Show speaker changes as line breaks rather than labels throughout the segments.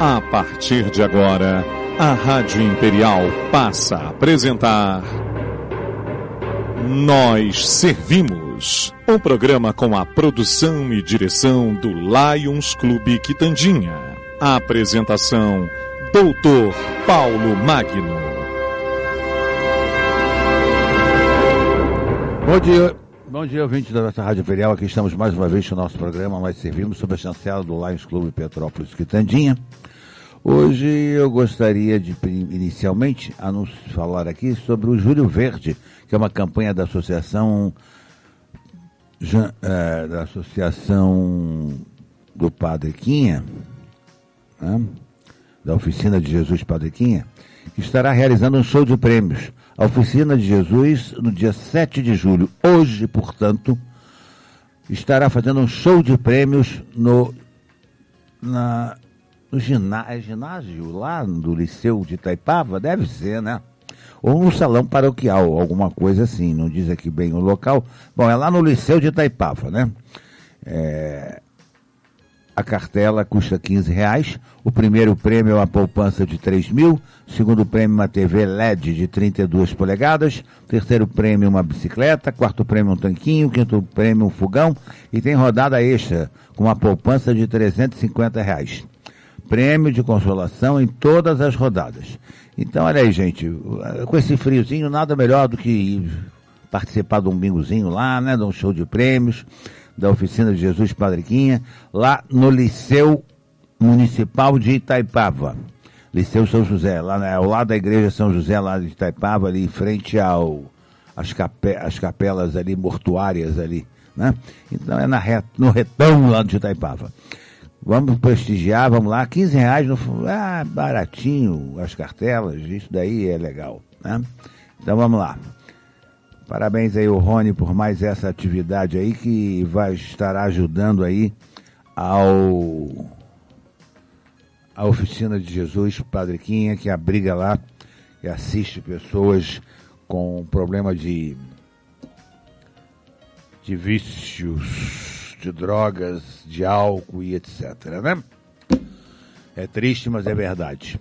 A partir de agora, a Rádio Imperial passa a apresentar Nós Servimos, um programa com a produção e direção do Lions Clube Quitandinha. A apresentação, Doutor Paulo Magno.
Bom dia, ouvintes da nossa Rádio Imperial. Aqui estamos mais uma vez no nosso programa Nós Servimos, sob a chancela do Lions Clube Petrópolis Quitandinha. Hoje eu gostaria de, inicialmente, falar aqui sobre o Júlio Verde, que é uma campanha da Associação do Padre Quinha, né? Da Oficina de Jesus Padre Quinha, que estará realizando um show de prêmios. A Oficina de Jesus, no dia 7 de julho, hoje, portanto, estará fazendo um show de prêmios no ginásio lá do Liceu de Itaipava, deve ser, né? Ou no salão paroquial, alguma coisa assim, não diz aqui bem o local. Bom, é lá no Liceu de Itaipava, né? A cartela custa R$15. O primeiro prêmio é uma poupança de 3.000. Segundo prêmio, uma TV LED de 32 polegadas. Terceiro prêmio, uma bicicleta. Quarto prêmio, um tanquinho. Quinto prêmio, um fogão. E tem rodada extra, com uma poupança de R$350. Prêmio de consolação em todas as rodadas. Então, olha aí, gente, com esse friozinho, nada melhor do que participar de um bingozinho lá, né, de um show de prêmios, da Oficina de Jesus Padre Quinha, lá no Liceu Municipal de Itaipava. Liceu São José, lá ao lado da Igreja São José, lá de Itaipava, ali em frente às capelas ali, mortuárias ali, né? Então é no retão lá de Itaipava. Vamos prestigiar, vamos lá, R$15, baratinho as cartelas, isso daí é legal, né? Então vamos lá. Parabéns aí ao Rony por mais essa atividade aí que estará ajudando aí a Oficina de Jesus Padre Quinha, que abriga lá e assiste pessoas com problema de vícios, de drogas, de álcool e etc, né? É triste, mas é verdade.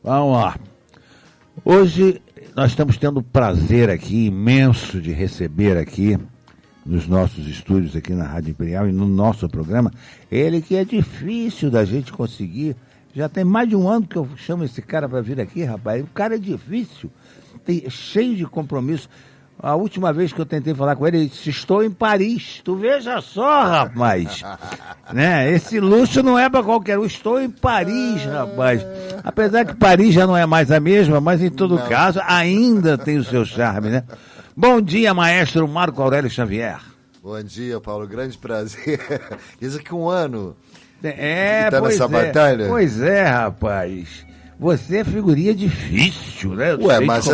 Vamos lá. Hoje nós estamos tendo o prazer aqui imenso de receber aqui nos nossos estúdios aqui na Rádio Imperial e no nosso programa, ele que é difícil da gente conseguir. Já tem mais de um ano que eu chamo esse cara para vir aqui, rapaz. O cara é difícil, cheio de compromisso. A última vez que eu tentei falar com ele disse: estou em Paris. Tu veja só, rapaz. Né? Esse luxo não é para qualquer um. Estou em Paris, rapaz. Apesar que Paris já não é mais a mesma, mas em todo caso ainda tem o seu charme, né? Bom dia, maestro Marco Aurélio Xavier.
Bom dia, Paulo. Grande prazer. Isso aqui um ano.
Tá
nessa batalha.
Pois é, rapaz. Você é figurinha difícil, né?
Ué, mas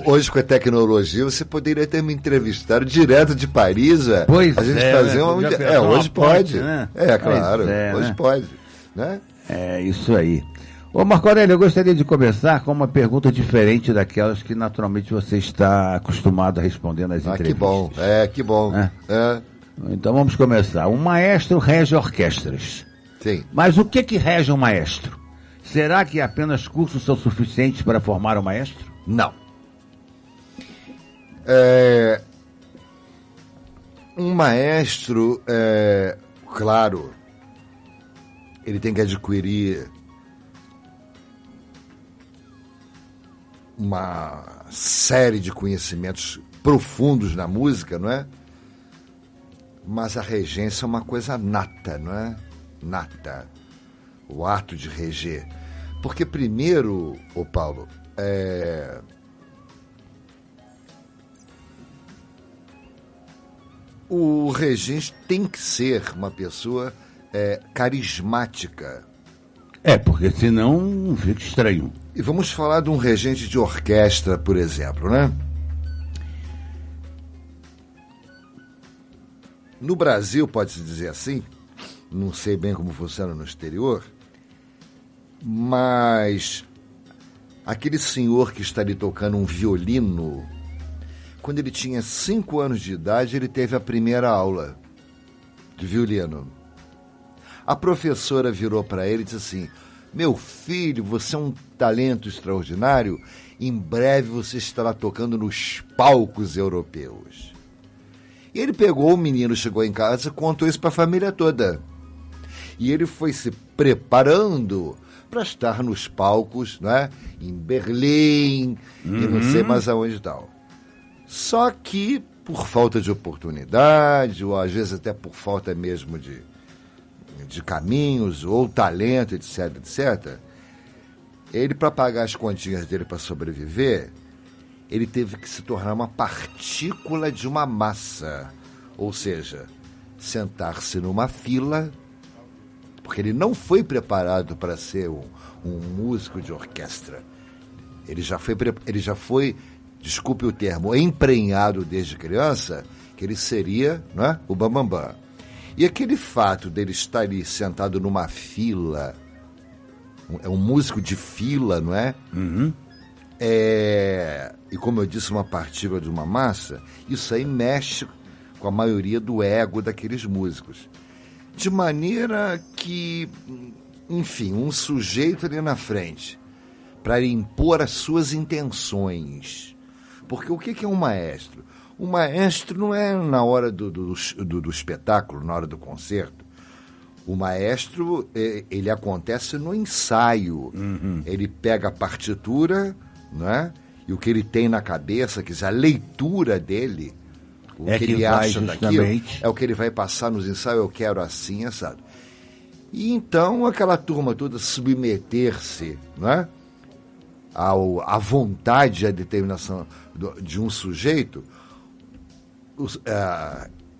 hoje com a tecnologia você poderia ter me entrevistado direto de Paris, velho.
Pois
a gente
é,
fazer
né?
Hoje pode.
Ponte, né?
Claro. Hoje pode, né?
É isso aí. Ô Marco Aurélio, eu gostaria de começar com uma pergunta diferente daquelas que naturalmente você está acostumado a responder nas entrevistas.
Que bom. Que bom.
Então vamos começar. Um maestro rege orquestras.
Sim.
Mas o que rege um maestro? Será que apenas cursos são suficientes para formar um maestro?
Não. Um maestro, claro, ele tem que adquirir uma série de conhecimentos profundos na música, não é? Mas a regência é uma coisa nata, não é? Nata. O ato de reger. Porque primeiro, Paulo, o regente tem que ser uma pessoa carismática.
Porque senão fica estranho.
E vamos falar de um regente de orquestra, por exemplo, né? No Brasil, pode-se dizer assim, não sei bem como funciona no exterior, mas aquele senhor que está ali tocando um violino, quando ele tinha 5 anos de idade, ele teve a primeira aula de violino. A professora virou para ele e disse assim: meu filho, você é um talento extraordinário, em breve você estará tocando nos palcos europeus. E ele pegou o menino, chegou em casa, contou isso para a família toda. E ele foi se preparando para estar nos palcos, né? Em Berlim, e não sei mais aonde e tal. Só que, por falta de oportunidade, ou às vezes até por falta mesmo de caminhos, ou talento, etc, etc, ele, para pagar as continhas dele para sobreviver, ele teve que se tornar uma partícula de uma massa. Ou seja, sentar-se numa fila, porque ele não foi preparado para ser um músico de orquestra. Ele já foi, desculpe o termo, emprenhado desde criança, que ele seria, não é, o bambambam. E aquele fato dele estar ali sentado numa fila, é um músico de fila, não é?
Uhum.
E como eu disse, uma partícula de uma massa, isso aí mexe com a maioria do ego daqueles músicos. De maneira que, enfim, um sujeito ali na frente, para impor as suas intenções. Porque o que é um maestro? O maestro não é na hora do espetáculo, na hora do concerto. O maestro, ele acontece no ensaio.
Uhum.
Ele pega a partitura, né? E o que ele tem na cabeça, quer dizer, a leitura dele, o que ele acha daquilo, é o que ele vai passar nos ensaios, eu quero assim, sabe? E então aquela turma toda submeter-se, né? À vontade e à determinação de um sujeito,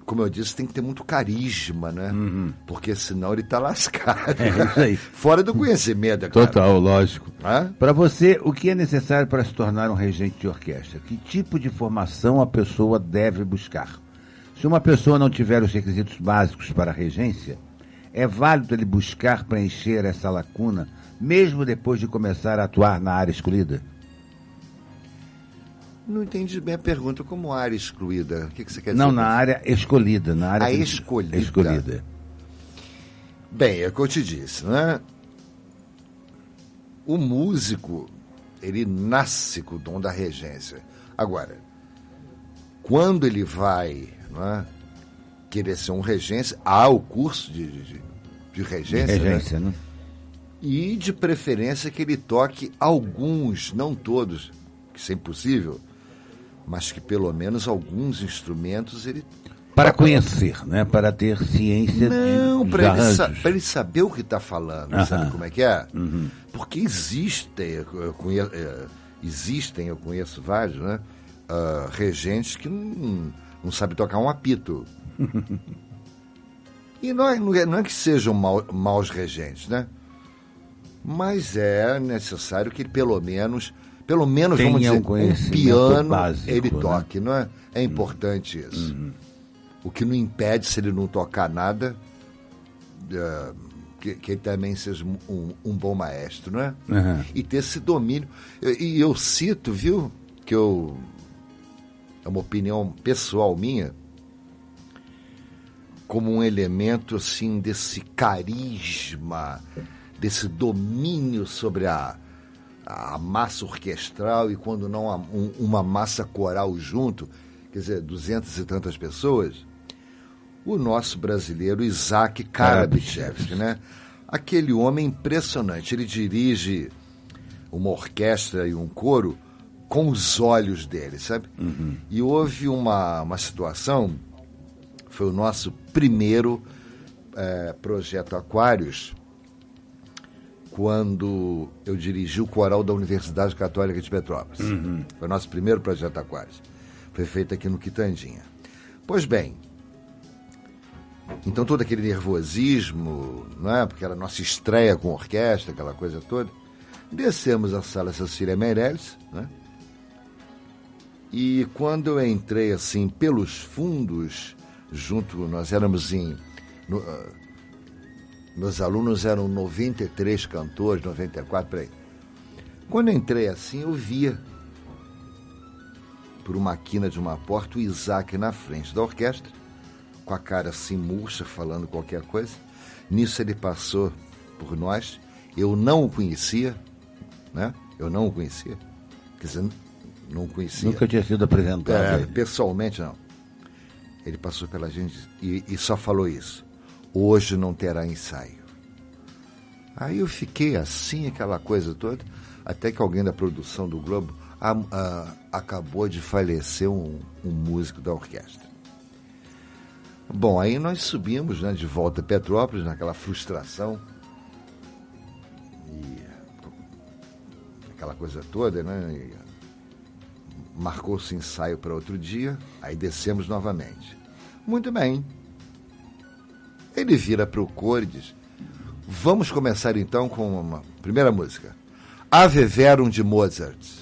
como eu disse, tem que ter muito carisma, né?
Uhum.
Porque senão ele está lascado.
É isso aí.
Fora do conhecimento, é claro.
Total, lógico.
Hã?
Para você, o que é necessário para se tornar um regente de orquestra? Que tipo de formação a pessoa deve buscar? Se uma pessoa não tiver os requisitos básicos para a regência, é válido ele buscar preencher essa lacuna, mesmo depois de começar a atuar na área escolhida?
Não entendi bem a pergunta. Como área excluída? O que você quer dizer?
Não, na área escolhida. Na área
escolhida. Bem, é o que eu te disse, né? O músico, ele nasce com o dom da regência. Agora, quando ele vai, né, querer ser um regência, há o curso de regência,
né?
E de preferência que ele toque alguns, não todos, que isso é impossível, mas que pelo menos alguns instrumentos ele...
Para conhecer, né? Para ter ciência de
para ele saber o que está falando, sabe como é que é?
Uhum.
Porque existem, eu conheço vários, né? Regentes que não sabem tocar um apito. E não é que sejam maus regentes, né? Mas é necessário que ele pelo menos vamos dizer, um piano básico, ele toque, né? Não é? É importante isso.
Uhum.
O que não impede, se ele não tocar nada, que ele também seja um bom maestro, não é?
Uhum.
E ter esse domínio. E eu cito, viu, que é uma opinião pessoal minha, como um elemento assim desse carisma, desse domínio sobre a massa orquestral, e quando não uma massa coral junto, quer dizer, 200 e tantas pessoas, o nosso brasileiro Isaac Karabchevsky, né? Aquele homem impressionante, ele dirige uma orquestra e um coro com os olhos dele, sabe?
Uhum.
E houve uma situação, foi o nosso primeiro projeto Aquários, quando eu dirigi o coral da Universidade Católica de Petrópolis.
Uhum.
Foi o nosso primeiro projeto Aquários. Foi feito aqui no Quitandinha. Pois bem, então todo aquele nervosismo, não é? Porque era a nossa estreia com orquestra, aquela coisa toda. Descemos a sala Cecília Meirelles, né? E quando eu entrei assim pelos fundos, nós éramos meus alunos eram 93 cantores, 94, por aí. Quando eu entrei assim, eu via por uma quina de uma porta o Isaac na frente da orquestra, com a cara assim murcha, falando qualquer coisa. Nisso ele passou por nós Eu não o conhecia, né? Eu não o conhecia. Quer dizer, não o conhecia.
Nunca tinha sido apresentado.
Pessoalmente, não. Ele passou pela gente e só falou isso. Hoje não terá ensaio. Aí eu fiquei assim, aquela coisa toda, até que alguém da produção do Globo acabou de falecer um músico da orquestra. Bom, aí nós subimos, né, de volta a Petrópolis, naquela frustração. E aquela coisa toda, né? E marcou-se ensaio para outro dia, aí descemos novamente. Muito bem. Ele vira para o coro e diz: vamos começar então com uma primeira música. Ave Verum de Mozart.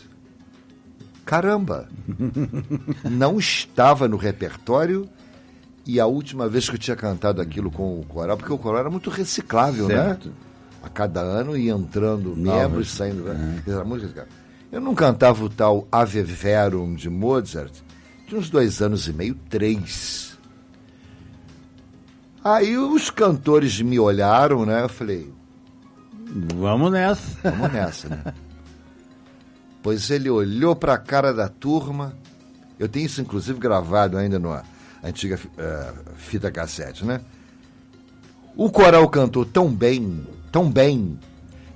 Caramba! Não estava no repertório e a última vez que eu tinha cantado aquilo com o coral, porque o coral era muito reciclável,
certo,
né? A cada ano ia entrando membros, saindo... Era muito reciclável. Eu não cantava o tal Ave Verum de Mozart de uns 2 anos e meio, 3. Aí os cantores me olharam, né? Eu falei...
Vamos nessa.
Vamos nessa, né? Pois ele olhou para a cara da turma. Eu tenho isso, inclusive, gravado ainda numa antiga fita cassete, né? O coral cantou tão bem,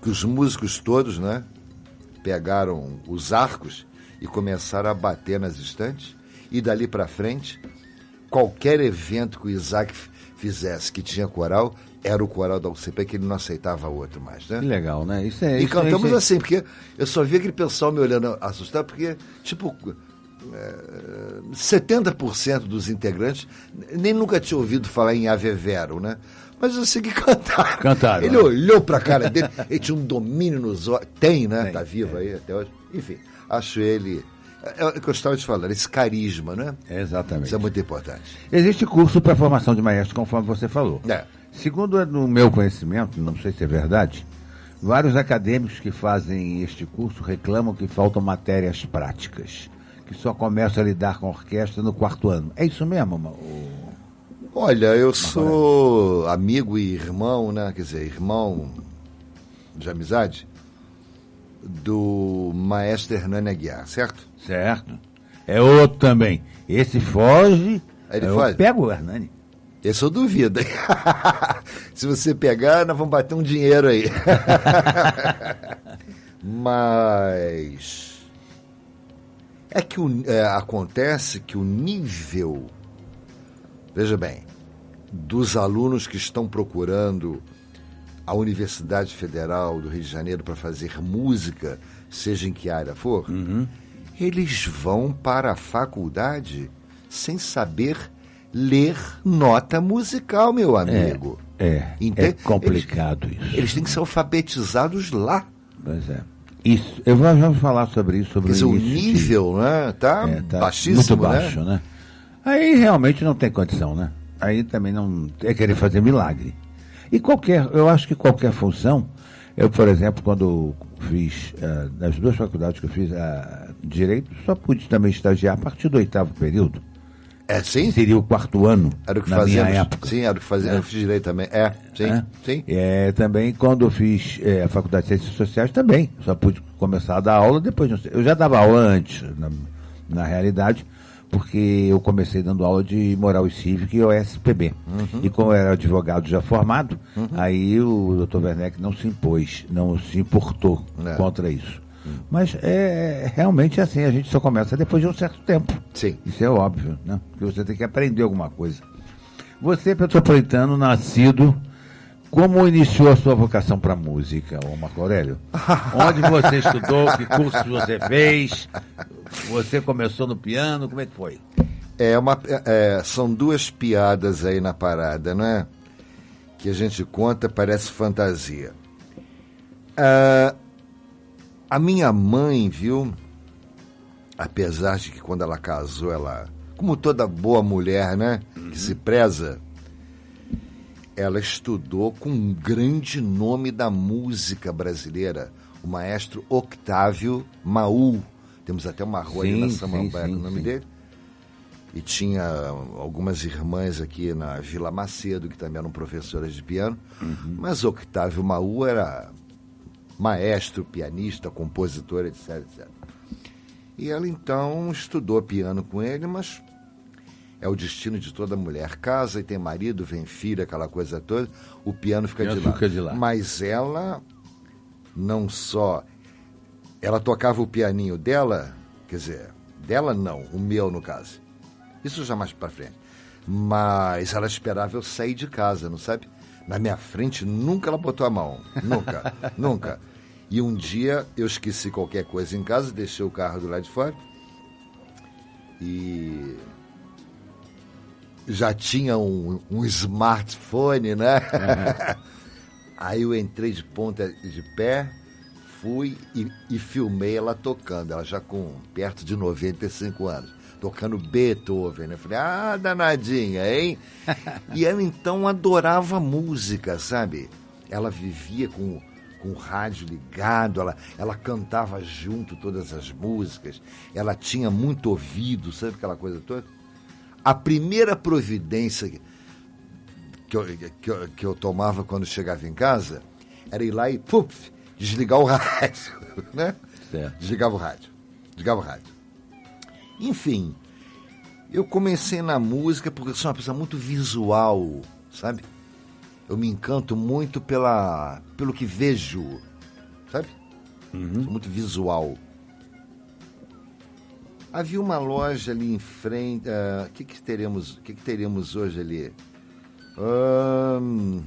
que os músicos todos, né, pegaram os arcos e começaram a bater nas estantes. E dali para frente, qualquer evento que o Isaac fizesse que tinha coral, era o coral da UCP, que ele não aceitava outro mais, né?
Que legal, né?
E cantamos assim, porque eu só vi aquele pessoal me olhando assustado, porque, tipo, 70% dos integrantes nem nunca tinha ouvido falar em Ave Verum, né? Mas eu sei que cantaram. Ele olhou pra cara dele, ele tinha um domínio nos olhos. Tem, né? Tá vivo aí até hoje. Enfim, acho ele... É o que eu estava te falando, esse carisma, né?
Exatamente.
Isso é muito importante.
Existe curso para formação de maestro, conforme você falou.
É.
Segundo o meu conhecimento, não sei se é verdade, vários acadêmicos que fazem este curso reclamam que faltam matérias práticas, que só começam a lidar com a orquestra no 4º ano. É isso mesmo,
Olha, eu sou amigo e irmão, né? Quer dizer, irmão de amizade do maestro Hernani Aguiar, certo?
Certo. É outro também. Esse foge, eu pego o Hernani.
Esse eu duvido. Se você pegar, nós vamos bater um dinheiro aí. Mas é que acontece que o nível, veja bem, dos alunos que estão procurando a Universidade Federal do Rio de Janeiro para fazer música, seja em que área for, eles vão para a faculdade sem saber ler nota musical, meu amigo.
É complicado isso.
Eles têm que ser alfabetizados lá.
Pois é. Isso, eu vou falar sobre isso. Quer
dizer, o nível, né, tá baixíssimo,
muito baixo, né? Aí realmente não tem condição, né? Aí também não é querer fazer milagre. E eu acho que qualquer função, eu, por exemplo, quando fiz, nas 2 faculdades que eu fiz, Direito, só pude também estagiar a partir do 8º período.
Sim?
Seria o 4º ano,
era o que
na minha época.
Sim, era o que fazia, eu fiz Direito também. Sim.
Também, quando eu fiz a Faculdade de Ciências Sociais, também, só pude começar a dar aula depois. Eu já dava aula antes, na realidade, porque eu comecei dando aula de Moral e Cívica e OSPB. E como eu era advogado já formado, aí o Dr. Werneck não se impôs, não se importou contra isso. Mas realmente assim, a gente só começa depois de um certo tempo.
Sim.
Isso é óbvio, né? Porque você tem que aprender alguma coisa. Você, petropolitano, nascido, como iniciou a sua vocação para música, Marco Aurélio? Onde você estudou? Que curso você fez? Você começou no piano? Como é que foi?
São 2 piadas aí na parada, né? Que a gente conta, parece fantasia. A minha mãe, viu? Apesar de que quando ela casou, ela, como toda boa mulher, né? Que se preza, ela estudou com um grande nome da música brasileira, o maestro Octávio Maú. Temos até uma rua ali na Samambaia com o nome dele. E tinha algumas irmãs aqui na Vila Macedo, que também eram professoras de piano. Mas Octávio Maú era maestro, pianista, compositor, etc, etc. E ela, então, estudou piano com ele, mas é o destino de toda mulher. Casa e tem marido, vem filha, aquela coisa toda, o piano fica de lado. Mas ela, não só... Ela tocava o pianinho dela, quer dizer, dela não, o meu, no caso. Isso já mais pra frente. Mas ela esperava eu sair de casa, não sabe? Na minha frente, nunca ela botou a mão. Nunca, nunca. E um dia eu esqueci qualquer coisa em casa, deixei o carro do lado de fora e já tinha um smartphone, né? Aí eu entrei de ponta de pé, fui e filmei ela tocando, ela já com perto de 95 anos, tocando Beethoven, né? Falei, danadinha, hein? E ela então adorava música, sabe? Ela vivia com o rádio ligado, ela cantava junto todas as músicas, ela tinha muito ouvido, sabe aquela coisa toda? A primeira providência que eu tomava quando chegava em casa era ir lá e desligar o rádio, né?
Certo.
Desligava o rádio. Enfim, eu comecei na música porque eu sou uma pessoa muito visual, sabe? Eu me encanto muito pelo que vejo, sabe? Sou muito visual. Havia uma loja ali em frente. O que teremos hoje ali?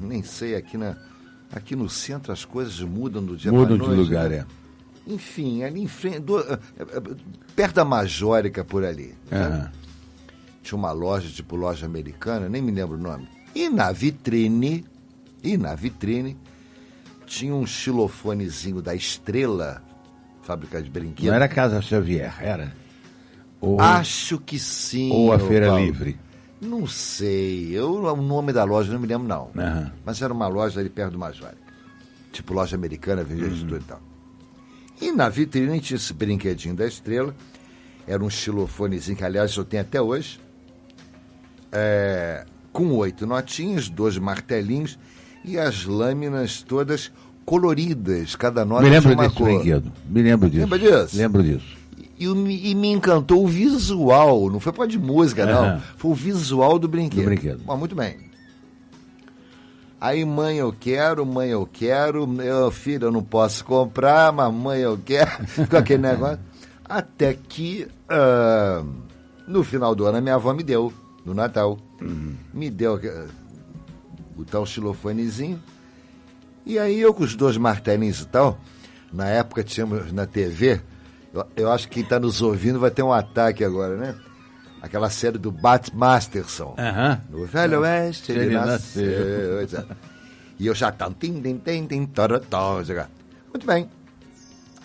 Nem sei, aqui no centro as coisas mudam do dia para noite.
Mudam de lugar,
né? Enfim, ali em frente, perto da Majórica, por ali. Tinha uma loja, tipo loja americana, nem me lembro o nome. E na vitrine tinha um xilofonezinho da Estrela, fábrica de brinquedos.
Não era Casa Xavier, era?
Acho que sim.
Ou a Feira Livre?
Não sei. O nome da loja não me lembro, não. Mas era uma loja ali perto do Majórica. Tipo loja americana, vendia de tudo e tal. E na vitrine tinha esse brinquedinho da Estrela. Era um xilofonezinho que, aliás, eu tenho até hoje. Com 8 notinhas, 2 martelinhos e as lâminas todas coloridas. Cada nota tinha uma cor.
Me lembro disso.
Lembra disso?
Lembro disso.
E me encantou o visual, não foi por de música, não. Foi o visual do brinquedo. Bom, muito bem. Aí, mãe, eu quero, meu filho, eu não posso comprar, mas mãe, eu quero. Ficou aquele negócio. Até que, no final do ano, a minha avó me deu, no Natal. Me deu o tal xilofonezinho. E aí, eu com os 2 martelinhos e tal, na época tínhamos na TV... Eu acho que quem está nos ouvindo vai ter um ataque agora, né? Aquela série do Bat Masterson. No Velho Oeste, ele nasceu. E eu já estava... Muito bem.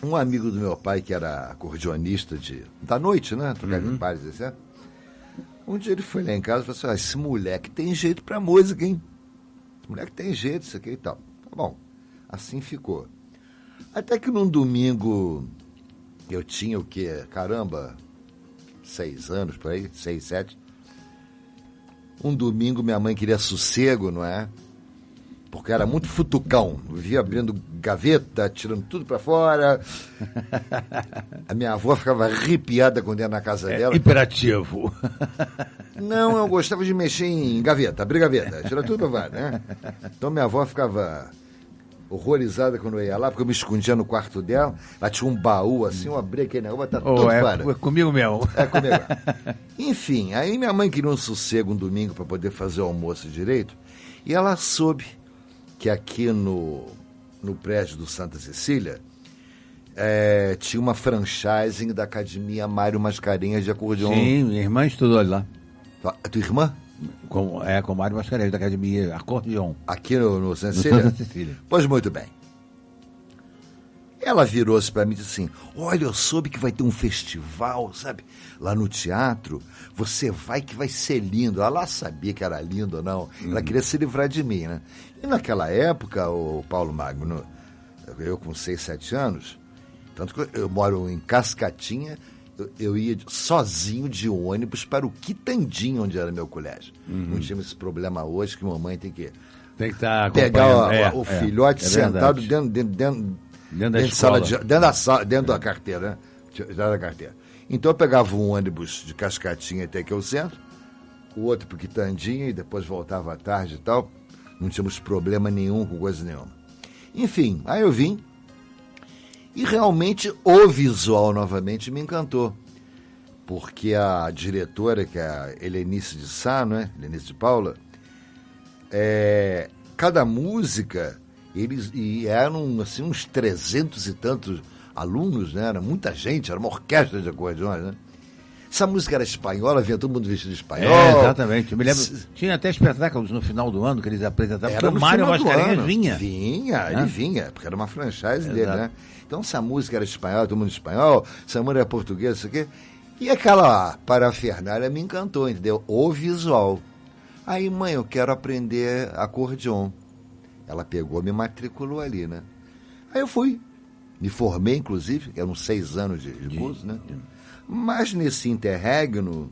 Um amigo do meu pai, que era acordeonista da noite, né? Tocava em bares, etc. Um dia ele foi lá em casa e falou assim, esse moleque tem jeito pra música, hein? Esse moleque tem jeito, isso aqui e tal. Tá bom. Assim ficou. Até que num domingo... Eu tinha o quê? 6 anos por aí, 6, 7. Um domingo minha mãe queria sossego, não é? Porque era muito futucão. Vivia abrindo gaveta, tirando tudo pra fora. A minha avó ficava arrepiada quando ia na casa dela.
Hiperativo.
Não, eu gostava de mexer em gaveta, abrir gaveta, tirar tudo pra fora, né? Então minha avó ficava... horrorizada quando eu ia lá, porque eu me escondia no quarto dela. Ela tinha um baú assim, eu abri aquele negócio, tá tudo fora.
Comigo mesmo.
Comigo. Enfim, aí minha mãe queria um sossego um domingo para poder fazer o almoço direito, e ela soube que aqui no prédio do Santa Cecília tinha uma franchising da Academia Mário Mascarenhas de acordeon.
Sim, minha irmã estudou lá.
A tua irmã?
Com o Mário Mascarenhas, da Academia Acordeon.
Aqui no Santa Cecília? Pois muito bem. Ela virou-se para mim e disse assim, olha, eu soube que vai ter um festival, sabe, lá no teatro, você vai que vai ser lindo. Ela sabia que era lindo ou não, ela queria se livrar de mim, né? E naquela época, o Paulo Magno, eu com 6, 7 anos, tanto que eu moro em Cascatinha, eu ia sozinho de ônibus para o Quitandinho, onde era meu colégio. Não tinha esse problema hoje que mamãe tem que
estar
pegar o filhote sentado
Dentro da
sala
escola.
dentro da carteira, né? Dentro da carteira. Então eu pegava um ônibus de Cascatinha até aqui ao centro, o outro pro Quitandinha e depois voltava à tarde e tal. Não tínhamos problema nenhum com coisa nenhuma. Enfim, aí eu vim e realmente o visual novamente me encantou. Porque a diretora, que é a Helenice de Sá, né? Helenice de Paula, cada música, e eram assim, uns 300 e tantos alunos, né? Era muita gente, era uma orquestra de acordeões, né? Essa música era espanhola, vinha todo mundo vestido de espanhol.
Exatamente. Eu me lembro, tinha até espetáculos no final do ano que eles apresentavam, porque o Mário Mascarenhas vinha.
Ele vinha, porque era uma franchise dele, né? Então, se a música era espanhola, todo mundo espanhol, se a música era portuguesa, isso aqui. E aquela parafernália me encantou, entendeu? O visual. Aí, mãe, eu quero aprender acordeon. Ela pegou, me matriculou ali, né? Aí eu fui. Me formei, inclusive, eram 6 anos de curso, né? Mas nesse interregno,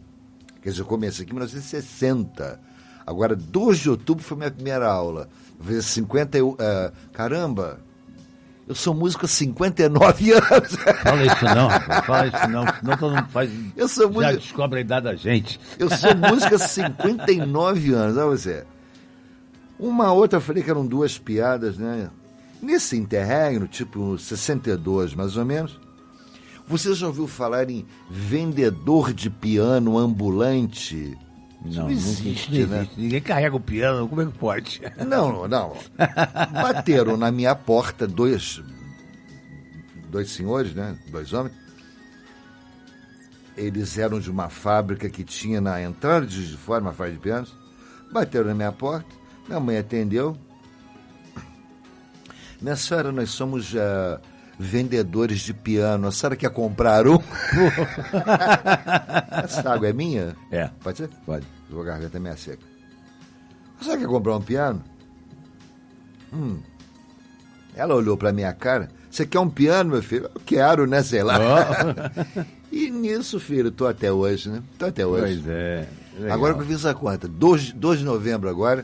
quer dizer, eu comecei aqui em 1960. Agora, 2 de outubro foi minha primeira aula. Caramba, eu sou músico há 59 anos.
Fala isso não, rapaz. Fala isso não, senão todo mundo faz. Já descobre a idade da gente.
Eu sou músico há 59 anos, olha você. Uma outra, eu falei que eram 2 piadas, né? Nesse interregno, tipo 62 mais ou menos, você já ouviu falar em vendedor de piano ambulante?
Não existe, né? Ninguém carrega o piano, como é que pode?
Não. Bateram na minha porta dois senhores, né? 2 homens. Eles eram de uma fábrica que tinha na entrada de Juiz de Fora, uma fábrica de pianos. Bateram na minha porta, minha mãe atendeu. Minha senhora, nós somos vendedores de piano. A senhora quer comprar um? Essa água é minha?
É.
Pode ser?
Pode.
A garganta é meia seca. A senhora quer comprar um piano? Ela olhou pra minha cara. Você quer um piano, meu filho? Eu quero, né? Sei lá. Oh. E nisso, filho, tô até hoje, né? Tô até hoje.
Pois é. Legal.
Agora que eu fiz a conta. 2 de novembro agora,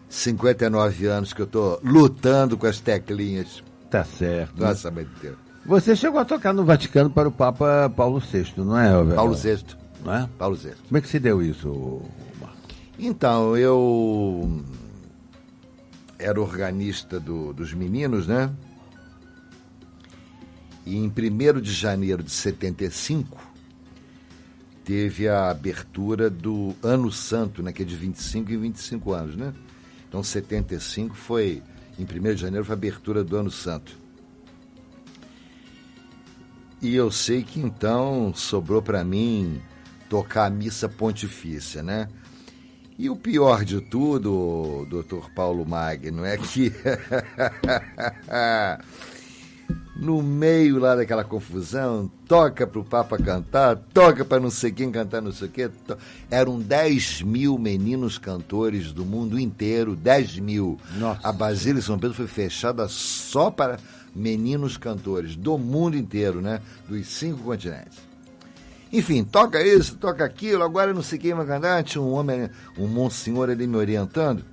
59 anos que eu tô lutando com as teclinhas.
Tá certo.
Nossa, mãe inteira.
Você chegou a tocar no Vaticano para o Papa Paulo VI, não é, Roberto?
Paulo VI.
Não é?
Paulo VI.
Como é que se deu isso, Marco?
Então, eu era organista dos meninos, né? E em 1º de janeiro de 75, teve a abertura do Ano Santo, né? Que é de 25 em 25 anos, né? Então, 75 foi... Em 1º de janeiro foi a abertura do Ano Santo. E eu sei que então sobrou para mim tocar a missa pontifícia, né? E o pior de tudo, Dr. Paulo Magno, é que no meio lá daquela confusão, toca para o Papa cantar, toca para não sei quem cantar não sei o quê. Eram 10 mil meninos cantores do mundo inteiro, 10 mil.
Nossa.
A Basílica de São Pedro foi fechada só para meninos cantores do mundo inteiro, né? Dos 5 continentes. Enfim, toca isso, toca aquilo, agora não sei quem vai cantar. Tinha um homem, um monsenhor ali me orientando.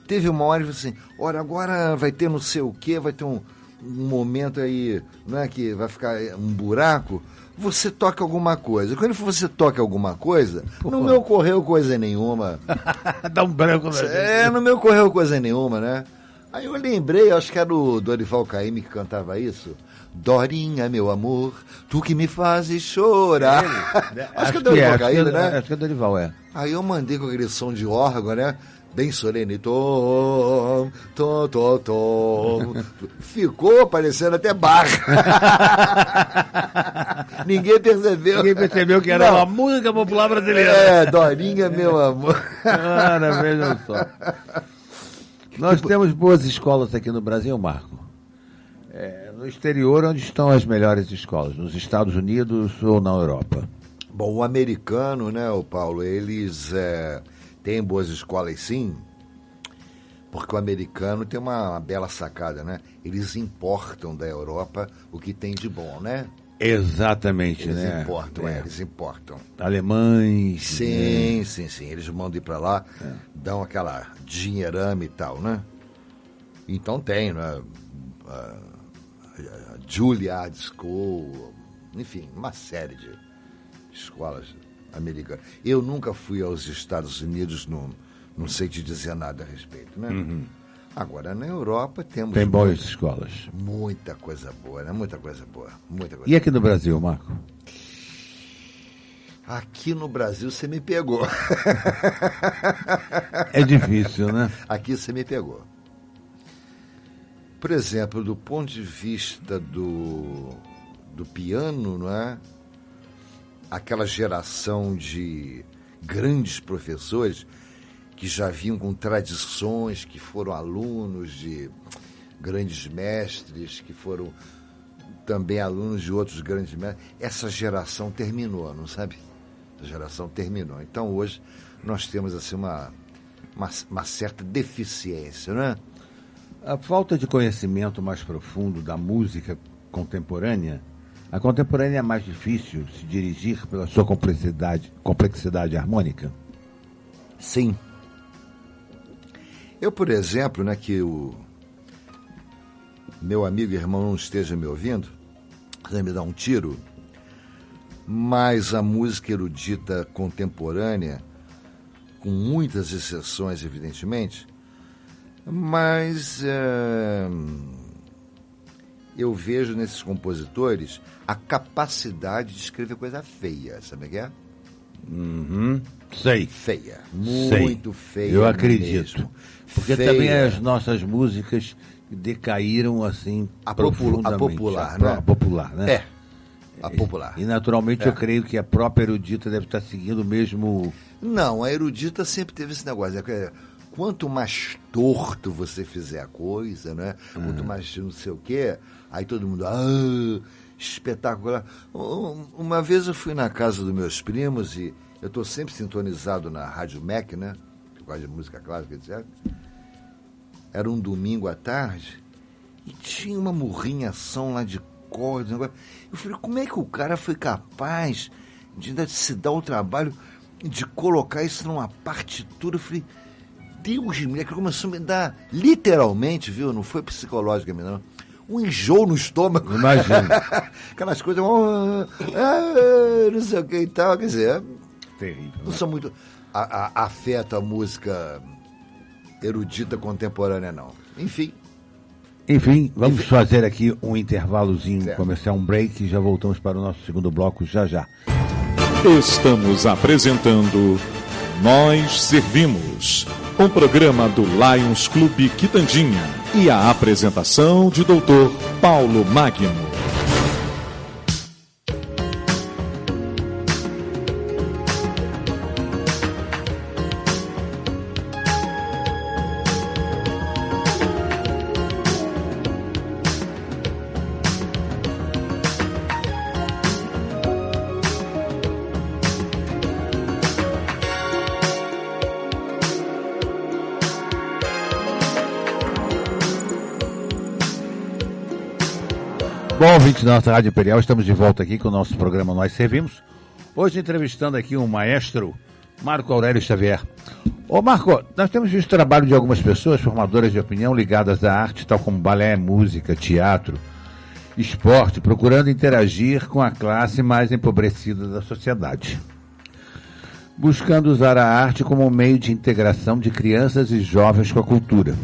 Teve uma hora e falou assim, olha, agora vai ter não sei o quê, vai ter um momento aí, não é que vai ficar um buraco, você toca alguma coisa. Quando você toca alguma coisa, não me ocorreu coisa nenhuma.
Dá um branco, né?
Não me ocorreu coisa nenhuma, né? Aí eu lembrei, acho que era o Dorival Caymmi que cantava isso. Dorinha, meu amor, tu que me fazes chorar. Acho que é o Dorival Caymmi, né?
Acho que é o Dorival, é.
Aí eu mandei com aquele som de órgão, né? Bem solene. Tom, tom, tom, tom. Ficou parecendo até bar. Ninguém percebeu.
Ninguém percebeu que era uma música popular brasileira.
Dorinha, meu amor.
Cara, vejam só. Nós temos boas escolas aqui no Brasil, Marco. No exterior, onde estão as melhores escolas? Nos Estados Unidos ou na Europa?
Bom, o americano, né, o Paulo, eles têm boas escolas sim, porque o americano tem uma bela sacada, né? Eles importam da Europa o que tem de bom, né?
Exatamente,
eles
né?
Importam, eles importam.
Alemães.
Sim, né? Sim. Eles mandam ir pra lá, dão aquela dinheirama e tal, né? Então tem, né? Juilliard School, enfim, uma série de escolas americanas. Eu nunca fui aos Estados Unidos, não sei te dizer nada a respeito, né?
Uhum.
Agora, na Europa temos...
Tem boas escolas.
Muita coisa boa, né? Muita coisa boa. Muita coisa
E aqui no Brasil, Marco?
Aqui no Brasil você me pegou.
É difícil, né?
Aqui você me pegou. Por exemplo, do ponto de vista do piano, não é? Aquela geração de grandes professores que já vinham com tradições, que foram alunos de grandes mestres, que foram também alunos de outros grandes mestres. Essa geração terminou, não sabe? A geração terminou. Então, hoje, nós temos assim, uma certa deficiência, não é?
A falta de conhecimento mais profundo da música contemporânea, a contemporânea é mais difícil se dirigir pela sua complexidade harmônica?
Sim. Eu, por exemplo, né, que o meu amigo e irmão não esteja me ouvindo, vai me dar um tiro, mas a música erudita contemporânea, com muitas exceções, evidentemente, mas eu vejo nesses compositores a capacidade de escrever coisa feia, sabe o que é?
Uhum. Sei.
Feia, muito feia.
Eu acredito.
Mesmo.
Porque
feia.
também as nossas músicas decaíram assim profundamente.
A popular, né?
A popular, né?
É, a popular.
E naturalmente eu creio que a própria erudita deve estar seguindo o mesmo...
Não, a erudita sempre teve esse negócio, né? Quanto mais torto você fizer a coisa, né? Quanto mais não sei o quê, aí todo mundo, espetacular. Uma vez eu fui na casa dos meus primos e eu estou sempre sintonizado na Rádio MEC, né? Eu gosto de música clássica, etc. Era um domingo à tarde e tinha uma murrinhação lá de cordas. Eu falei, como é que o cara foi capaz de se dar o trabalho de colocar isso numa partitura? Eu falei, Deus me livre, começou a me dar, literalmente, viu? Não foi psicologicamente, não. Um enjoo no estômago.
Imagina.
Aquelas coisas, não sei o que e tal, quer dizer,
Terrível.
não sou muito afeto a música erudita contemporânea, não. Enfim,
vamos fazer aqui um intervalozinho
certo.
Comercial, um break, e já voltamos para o nosso segundo bloco já.
Estamos apresentando Nós Servimos, um programa do Lions Clube Quitandinha e a apresentação de Dr. Paulo Magno.
Bom, ouvintes da nossa Rádio Imperial, estamos de volta aqui com o nosso programa Nós Servimos. Hoje entrevistando aqui um maestro, Marco Aurélio Xavier. Ô Marco, nós temos visto o trabalho de algumas pessoas formadoras de opinião ligadas à arte, tal como balé, música, teatro, esporte, procurando interagir com a classe mais empobrecida da sociedade. Buscando usar a arte como um meio de integração de crianças e jovens com a cultura,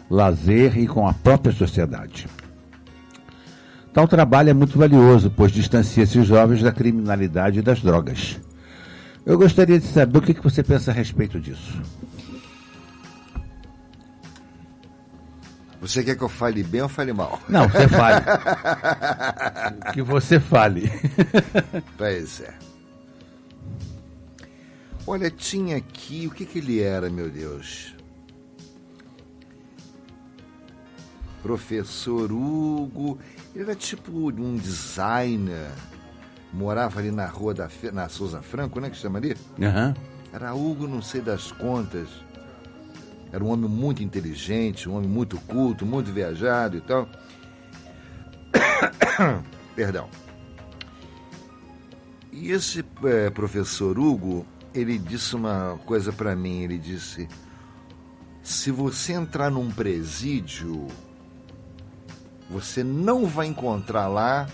lazer e com a própria sociedade. Tal trabalho é muito valioso, pois distancia esses jovens da criminalidade e das drogas. Eu gostaria de saber o que você pensa a respeito disso.
Você quer que eu fale bem ou fale mal?
Não, você fale. Que você fale.
Pois é. Olha, tinha aqui, o que ele era, meu Deus? Professor Hugo, ele era tipo um designer, morava ali na rua na Souza Franco, né, que chama ali?
Uhum.
Era Hugo, não sei das contas, era um homem muito inteligente, um homem muito culto, muito viajado e tal. Perdão. E esse professor Hugo, ele disse uma coisa para mim, ele disse, se você entrar num presídio, você não vai encontrar lá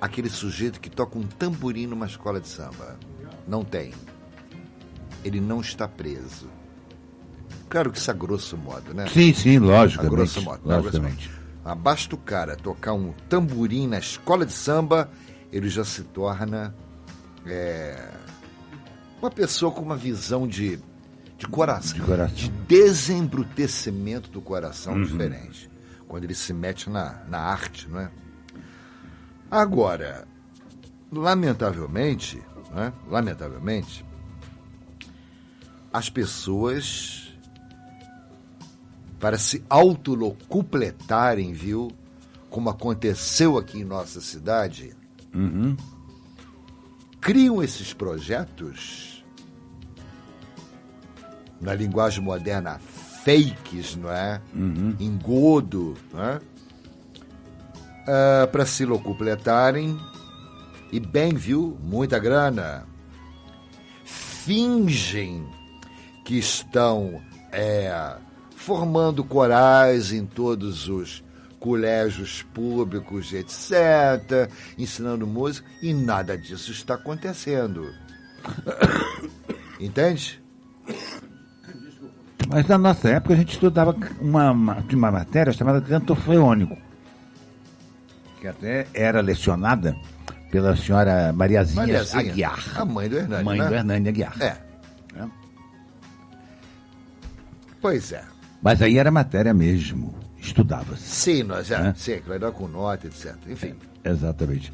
aquele sujeito que toca um tamborim numa escola de samba. Não tem. Ele não está preso. Claro que isso a grosso modo, né?
Sim, logicamente.
A grosso modo.
Logicamente.
Basta o cara tocar um tamborim na escola de samba, ele já se torna uma pessoa com uma visão de coração, de desembrutecimento do coração diferente, quando ele se mete na arte, não é? Agora, lamentavelmente, as pessoas, para se autolocupletarem, viu, como aconteceu aqui em nossa cidade, criam esses projetos, na linguagem moderna, fakes, não é? Engodo, não é? Para se locupletarem, e bem, viu, muita grana. Fingem que estão formando corais em todos os colégios públicos, etc., ensinando música, e nada disso está acontecendo. Entende?
Mas na nossa época a gente estudava uma matéria chamada canto orfeônico, que até era lecionada pela senhora Mariazinha Aguiar.
A mãe do Hernani.
Mãe do Hernani Aguiar.
Pois é.
Mas aí era matéria mesmo, estudava-se.
Sim, nós já. Sim, que vai dar com nota, etc. Enfim.
Exatamente.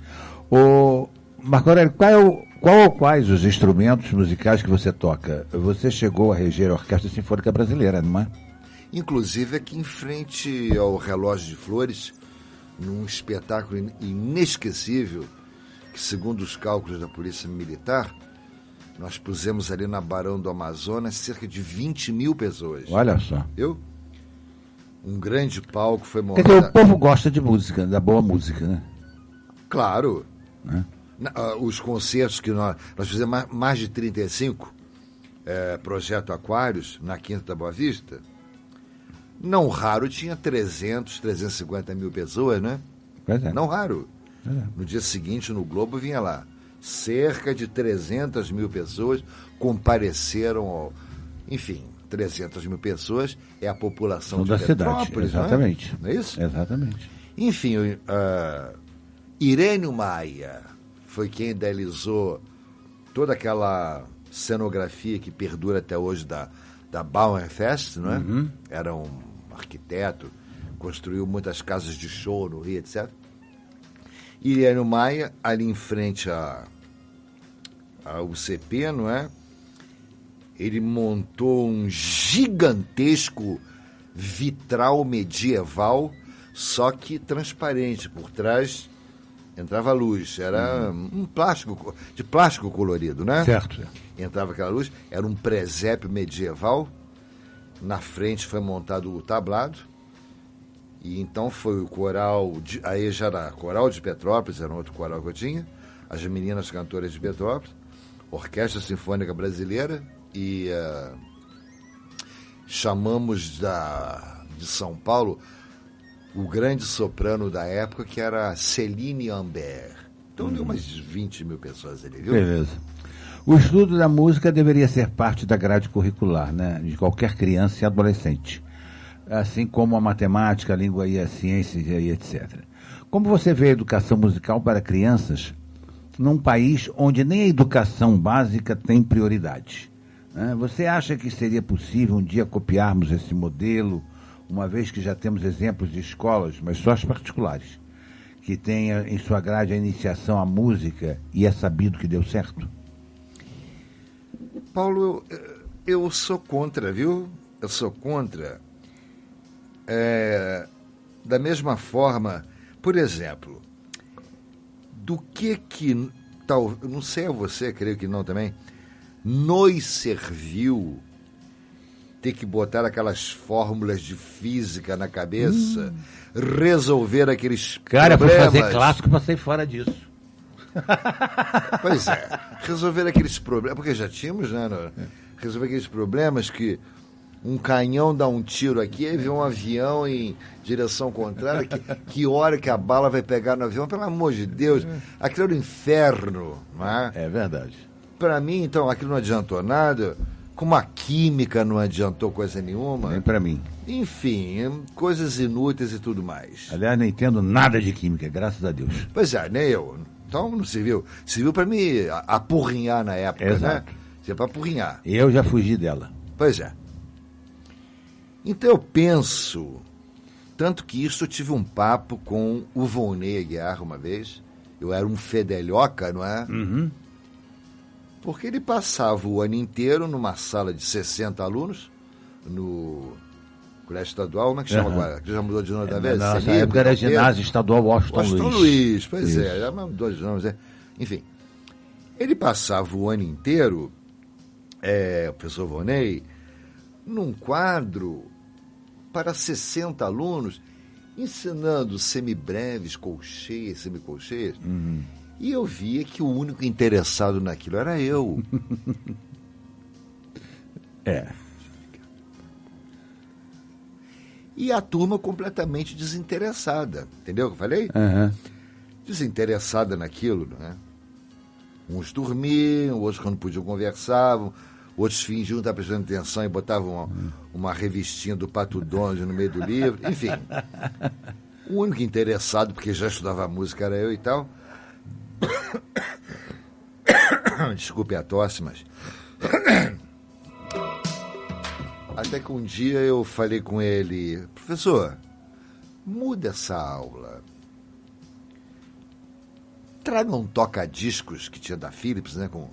O Marco Aurélio, qual ou quais os instrumentos musicais que você toca? Você chegou a reger a Orquestra Sinfônica Brasileira, não é?
Inclusive aqui em frente ao Relógio de Flores, num espetáculo inesquecível, que segundo os cálculos da Polícia Militar, nós pusemos ali na Barão do Amazonas cerca de 20 mil pessoas.
Olha só.
Viu? Um grande palco foi montado.
Quer dizer, o povo gosta de música, da boa música, né?
Claro. Os concertos que nós fizemos, mais de 35, Projeto Aquários, na Quinta da Boa Vista, não raro tinha 350 mil pessoas, né?
Pois é.
Não raro. No dia seguinte, no Globo, vinha lá. Cerca de 300 mil pessoas compareceram enfim, 300 mil pessoas é a população
da
de
cidade.
Petrópolis,
Exatamente.
Não é isso?
Exatamente.
Enfim, Irênio Maia foi quem idealizou toda aquela cenografia que perdura até hoje da Bauernfest, não é? Era um arquiteto, construiu muitas casas de show no Rio, etc. Irênio Maia, ali em frente à UCP, não é? Ele montou um gigantesco vitral medieval, só que transparente. Por trás entrava luz. Era um plástico, de plástico colorido, né?
Certo.
Entrava aquela luz. Era um presépio medieval. Na frente foi montado o tablado. E então foi o coral, aí já era Coral de Petrópolis, era um outro coral que eu tinha, as meninas cantoras de Petrópolis, Orquestra Sinfônica Brasileira, e chamamos de São Paulo o grande soprano da época, que era Céline Ambert. Então deu umas 20 mil pessoas ali, viu?
Beleza. O estudo da música deveria ser parte da grade curricular, né, de qualquer criança e adolescente. Assim como a matemática, a língua e a ciência e etc. Como você vê a educação musical para crianças num país onde nem a educação básica tem prioridade? Você acha que seria possível um dia copiarmos esse modelo, uma vez que já temos exemplos de escolas, mas só as particulares, que tenha em sua grade a iniciação à música e é sabido que deu certo?
Paulo, eu sou contra, viu? Eu sou contra. Da mesma forma, por exemplo, do que tal, não sei a você, creio que não também, nos serviu ter que botar aquelas fórmulas de física na cabeça, resolver aqueles
problemas.
Cara,
para fazer clássico, passei fora disso.
Pois é, resolver aqueles problemas, porque já tínhamos, né? Resolver aqueles problemas que um canhão dá um tiro aqui, aí vem um avião em direção contrária, que hora que a bala vai pegar no avião, pelo amor de Deus, aquilo era o inferno, não é?
É verdade.
Para mim, então, aquilo não adiantou nada, como a química não adiantou coisa nenhuma.
Nem para mim.
Enfim, coisas inúteis e tudo mais.
Aliás, não entendo nada de química, graças a Deus.
Pois é, nem eu. Então não serviu. Serviu para me apurrinhar na época,
Exato.
né? Serviu para apurrinhar.
Eu já fugi dela.
Pois é. Então eu penso, tanto que isso eu tive um papo com o Volney Aguiar uma vez. Eu era um fedelhoca, não é?
Uhum.
Porque ele passava o ano inteiro numa sala de 60 alunos, no colégio estadual, como é que chama agora? Que já mudou de nome da vez?
Na nossa época era ginásio estadual Washington
Luiz. Pois
Isso.
é, já mudou de nomes, é. Enfim, ele passava o ano inteiro, o professor Volney, num quadro para 60 alunos, ensinando semibreves, colcheias, semicolcheias.
Uhum.
E eu via que o único interessado naquilo era eu. E a turma completamente desinteressada. Entendeu o que eu falei?
Uhum.
Desinteressada naquilo, não é? Uns dormiam, outros quando podiam conversavam, outros fingiam estar prestando atenção e botavam uma revistinha do Pato Donald no meio do livro. Enfim, o único interessado, porque já estudava música, era eu e tal. Desculpe a tosse, mas... Até que um dia eu falei com ele, professor, muda essa aula. Traga um toca-discos que tinha da Philips, né? Com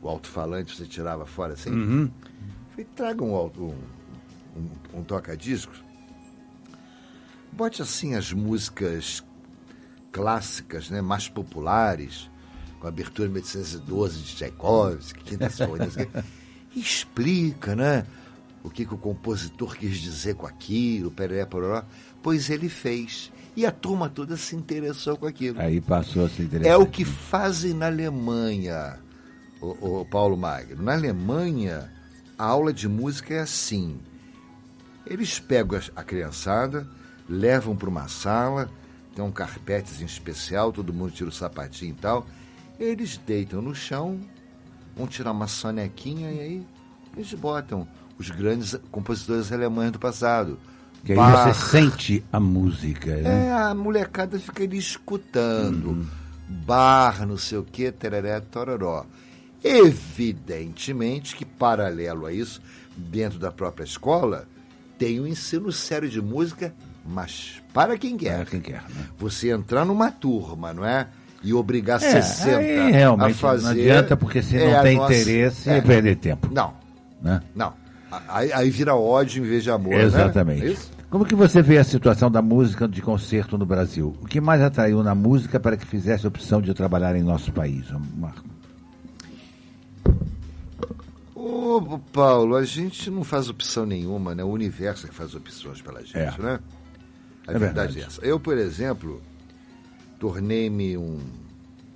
o alto-falante, você tirava fora assim.
Uhum.
Falei, traga um toca-discos. Bote assim as músicas clássicas, né? Mais populares, com a abertura de 1812 de Tchaikovsky, Quintas Folhas. E explica, né? O que o compositor quis dizer com aquilo, pereré, pororó. Pois ele fez. E a turma toda se interessou com aquilo.
Aí passou a se interessar.
É o que fazem na Alemanha, o Paulo Magno. Na Alemanha, a aula de música é assim. Eles pegam a criançada, levam para uma sala, tem um carpetezinho especial, todo mundo tira o sapatinho e tal. Eles deitam no chão, vão tirar uma sonequinha e aí eles botam os grandes compositores alemães do passado.
Que aí você sente a música, né?
A molecada fica ali escutando. Bach, não sei o quê, tereré, tororó. Evidentemente que, paralelo a isso, dentro da própria escola, tem um ensino sério de música, mas para quem quer.
Para quem quer, né?
Você entrar numa turma, não é? E obrigar 60
aí realmente
a fazer...
não adianta, porque se não tem interesse, é perder tempo.
Não.
Né?
Não. Aí vira ódio em vez de amor,
exatamente.
Né? É isso?
Como que você vê a situação da música de concerto no Brasil? O que mais atraiu na música para que fizesse a opção de trabalhar em nosso país, Marco?
Ô, Paulo, a gente não faz opção nenhuma, né? O universo é que faz opções pela gente, né? A verdade é essa. Eu, por exemplo,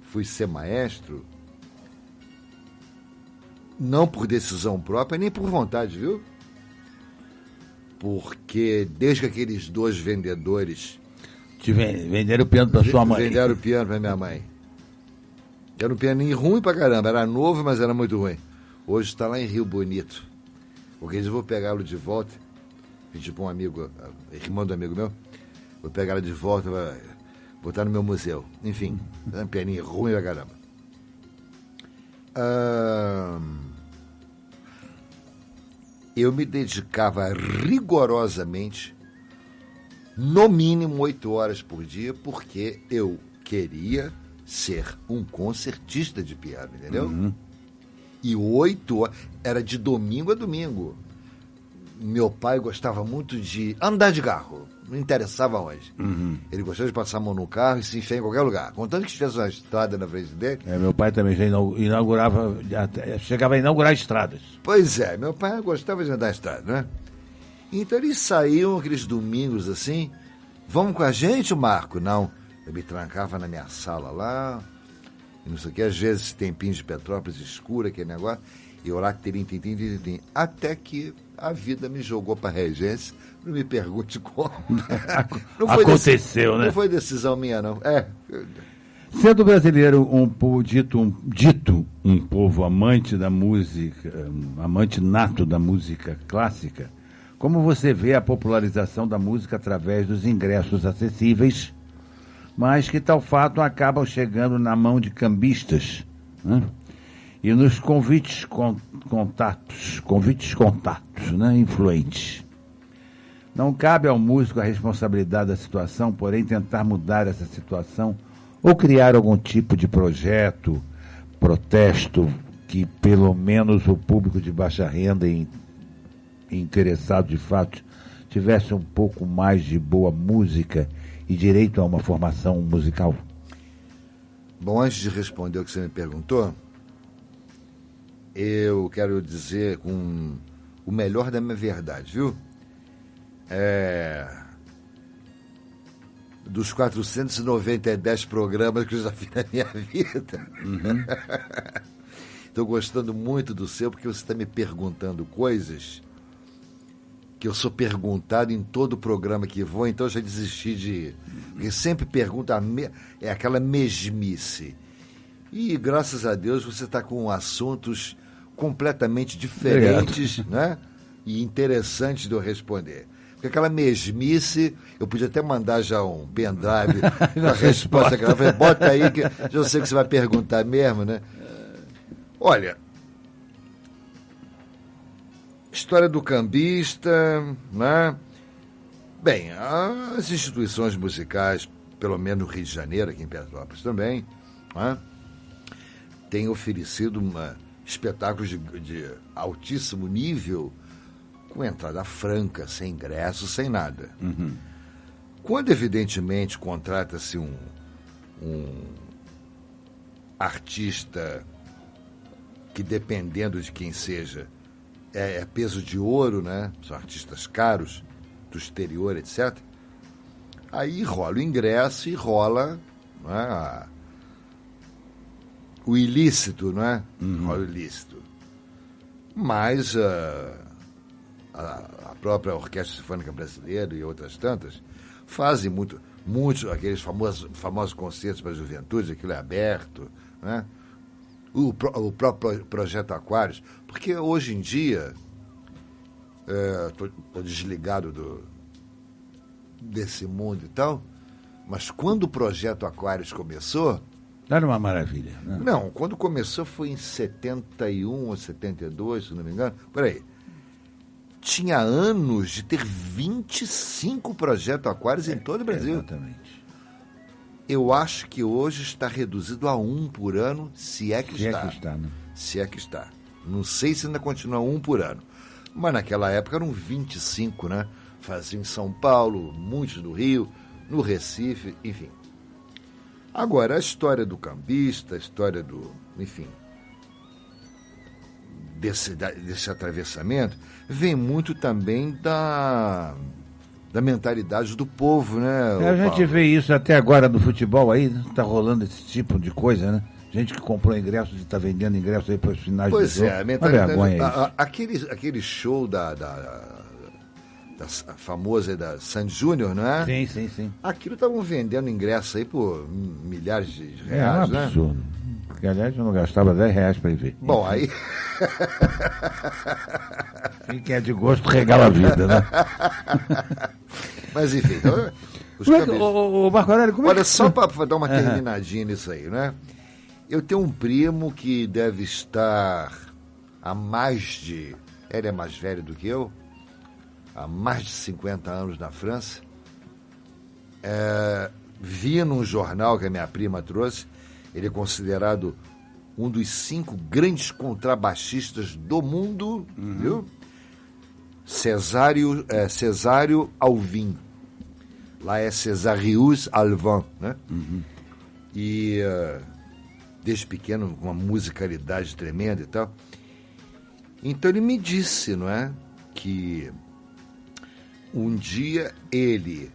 fui ser maestro, não por decisão própria, nem por vontade, viu? Porque desde que aqueles dois vendedores...
Venderam o piano para sua mãe.
Venderam o piano para minha mãe. Era um pianinho ruim pra caramba. Era novo, mas era muito ruim. Hoje está lá em Rio Bonito. Porque eu vou pegá-lo de volta. Pedi para um amigo, irmão do amigo meu, vou pegá-lo de volta, vou botar no meu museu. Enfim, é um pianinho ruim pra caramba. Eu me dedicava rigorosamente, no mínimo 8 horas por dia, porque eu queria ser um concertista de piano, entendeu?
Uhum.
E 8 horas, era de domingo a domingo. Meu pai gostava muito de andar de carro, não interessava onde.
Uhum.
Ele gostava de passar a mão no carro e se enfiar em qualquer lugar. Contanto que tivesse uma estrada na frente dele.
Meu pai também já inaugurava, chegava a inaugurar estradas.
Pois é, meu pai gostava de andar na estrada, né? Então eles saíam aqueles domingos assim, vamos com a gente, Marco? Não, eu me trancava na minha sala lá, e não sei o que, às vezes tempinho de Petrópolis escura, aquele negócio, e eu lá, até que A vida me jogou para a regência, não me pergunte como.
Aconteceu, né?
Não foi decisão minha, não.
Sendo brasileiro um povo amante da música, amante nato da música clássica, como você vê a popularização da música através dos ingressos acessíveis, mas que tal fato acabam chegando na mão de cambistas, né? E nos convites contatos, né, influentes. Não cabe ao músico a responsabilidade da situação, porém tentar mudar essa situação ou criar algum tipo de projeto, protesto, que pelo menos o público de baixa renda e interessado de fato tivesse um pouco mais de boa música e direito a uma formação musical?
Bom, antes de responder o que você me perguntou, eu quero dizer com o melhor da minha verdade, viu? Dos 490 programas que eu já fiz na minha vida. Estou gostando muito do seu, porque você está me perguntando coisas que eu sou perguntado em todo programa que vou, então eu já desisti de... Porque sempre pergunta, é aquela mesmice. E, graças a Deus, você está com assuntos completamente diferentes, né? E interessantes de eu responder. Porque aquela mesmice, eu podia até mandar já um pendrive com a resposta. Bota aí, que eu sei que você vai perguntar mesmo, né? Olha, história do cambista, né? Bem, as instituições musicais, pelo menos no Rio de Janeiro, aqui em Petrópolis também, né? Têm oferecido espetáculos de altíssimo nível, com entrada franca, sem ingresso, sem nada. Quando, evidentemente, contrata-se um artista que, dependendo de quem seja, é peso de ouro, né? São artistas caros, do exterior, etc. Aí rola o ingresso e rola, né, o ilícito, não é? Rola o ilícito. Mas a própria Orquestra Sinfônica Brasileira e outras tantas fazem muitos aqueles famosos concertos para a juventude, aquilo é aberto, né? O próprio Projeto Aquários, porque hoje em dia estou desligado desse mundo e tal, mas quando o Projeto Aquários começou...
Era uma maravilha, né?
Não, quando começou foi em 71 ou 72, se não me engano, por aí. Tinha anos de ter 25 Projeto Aquários em todo o Brasil.
Exatamente.
Eu acho que hoje está reduzido a 1 por ano, se é que está.
Né?
Se é que está. Não sei se ainda continua 1 por ano. Mas naquela época eram 25, né? Faziam em São Paulo, muitos no Rio, no Recife, enfim. Agora, a história do cambista, a história do... Enfim, desse atravessamento, vem muito também da mentalidade do povo, né?
A gente vê isso até agora no futebol aí, tá rolando esse tipo de coisa, né? Gente que comprou ingressos e está vendendo ingressos aí para os finais do jogo.
Pois é, a mentalidade... Aquele show da famosa da Sandy Júnior, não é?
Sim.
Aquilo estavam vendendo ingressos aí por milhares de reais,
é um absurdo, né? Porque, aliás, eu não gastava R$10 para ir ver.
Bom, aí...
Quem é de gosto regala a vida, né?
Mas, enfim... Então,
o Marco Aurélio, como
olha, só para dar uma terminadinha nisso aí, né? Eu tenho um primo que deve estar há mais de... Ele é mais velho do que eu, há mais de 50 anos na França. Vi num jornal que a minha prima trouxe, ele é considerado um dos 5 grandes contrabaixistas do mundo, viu? Cesário Alvim. Lá é Césarius Alvin, né? E desde pequeno, com uma musicalidade tremenda e tal. Então ele me disse, não é? Que um dia ele,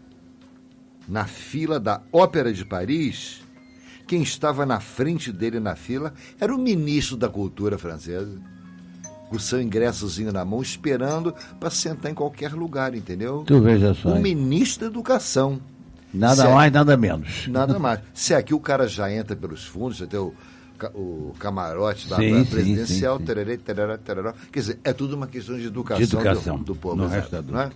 na fila da Ópera de Paris, quem estava na frente dele na fila era o ministro da Cultura francesa. com o seu ingressozinho na mão, esperando para sentar em qualquer lugar, entendeu?
Tu veja só.
O ministro da Educação.
Nada mais, nada menos.
Nada mais. Se aqui o cara já entra pelos fundos, já tem o camarote da presidencial,
sim.
Tererê, tereré, tereré. Quer dizer, é tudo uma questão de educação, do povo.
No
exato,
resto da
não é?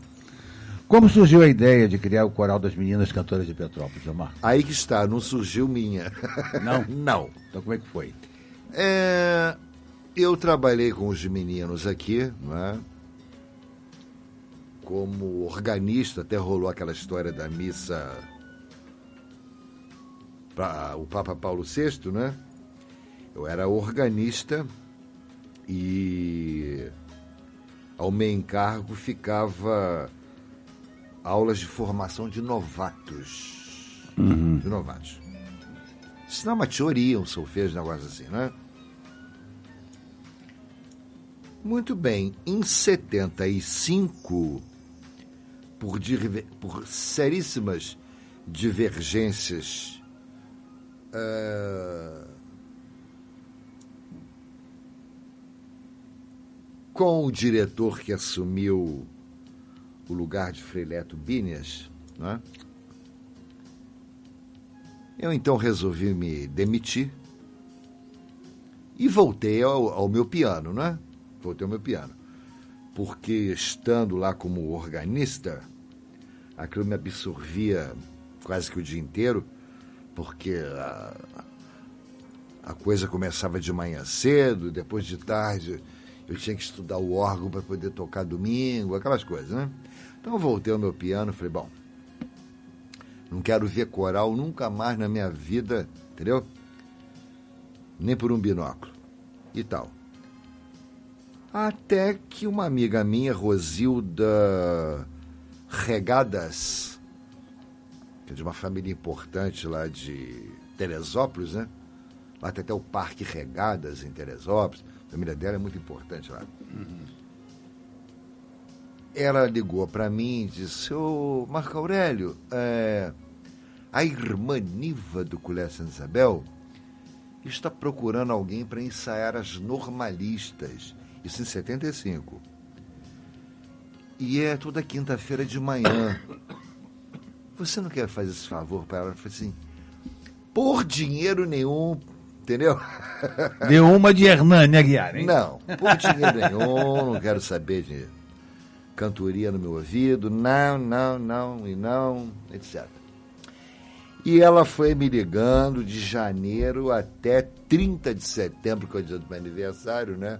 Como surgiu a ideia de criar o Coral das Meninas Cantoras de Petrópolis, Omar?
Aí que está, não surgiu minha.
Não?
Não.
Então como é que foi?
Eu trabalhei com os meninos aqui, né? Como organista, até rolou aquela história da missa para o Papa Paulo VI, né? Eu era organista e ao meu encargo ficava aulas de formação de novatos. De novatos. Isso não é uma teoria, um solfejo, um negócio assim, né? Muito bem. Em 75, por seríssimas divergências com o diretor que assumiu o lugar de Frei Leto Binias, né? Eu então resolvi me demitir e voltei ao meu piano, né? Voltei ao meu piano. Porque estando lá como organista, aquilo me absorvia quase que o dia inteiro, porque a coisa começava de manhã cedo, depois de tarde eu tinha que estudar o órgão para poder tocar domingo, aquelas coisas, né? Então eu voltei ao meu piano e falei, bom, não quero ver coral nunca mais na minha vida, entendeu? Nem por um binóculo e tal. Até que uma amiga minha, Rosilda Regadas, que é de uma família importante lá de Teresópolis, né? Lá tem até o Parque Regadas em Teresópolis. A família dela é muito importante lá. Ela ligou para mim e disse, ô Marco Aurélio, a irmã Niva do Colégio Santa Isabel está procurando alguém para ensaiar as normalistas. Isso em 75. E é toda quinta-feira de manhã. Você não quer fazer esse favor para ela? Eu falei assim, por dinheiro nenhum, entendeu?
Deu uma de Hernani Aguiar, hein?
Não, por dinheiro nenhum, não quero saber de cantoria no meu ouvido, não, etc. E ela foi me ligando de janeiro até 30 de setembro, que é o dia do meu aniversário, né?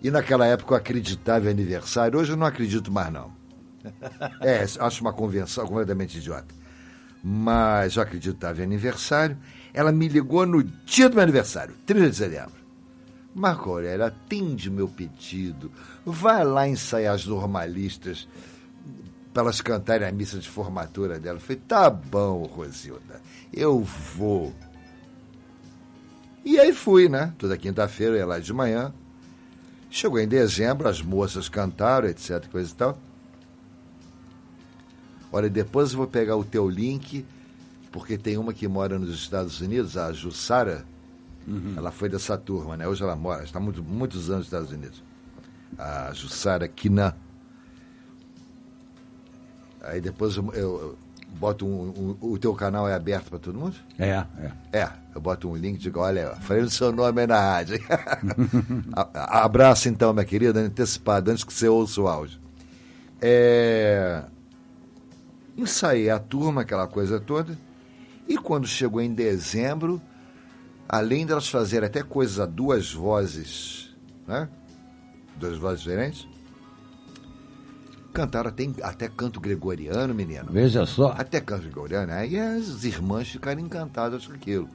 E naquela época eu acreditava em aniversário, hoje eu não acredito mais não. Acho uma convenção completamente idiota. Mas eu acreditava em aniversário. Ela me ligou no dia do meu aniversário, 30 de setembro. Marco Aurélio, atende meu pedido. Vai lá ensaiar as normalistas para elas cantarem a missa de formatura dela. Eu falei, tá bom, Rosilda, eu vou. E aí fui, né? Toda quinta-feira eu ia lá de manhã. Chegou em dezembro, as moças cantaram, etc, coisa e tal. Olha, depois eu vou pegar o teu link, porque tem uma que mora nos Estados Unidos, a Jussara. Ela foi dessa turma, né? Hoje ela mora, está muitos anos nos Estados Unidos. A Jussara Kinan. Aí depois eu boto o teu canal é aberto para todo mundo? Eu boto um link e digo, olha, falei o seu nome aí na rádio. Abraço então, minha querida, antecipado, antes que você ouça o áudio. Ensaiei a turma, aquela coisa toda, e quando chegou em dezembro, além delas fazerem até coisas a duas vozes, né? Duas vozes diferentes, cantaram até canto gregoriano, menino.
Veja só.
Até canto gregoriano. Aí as irmãs ficaram encantadas com aquilo.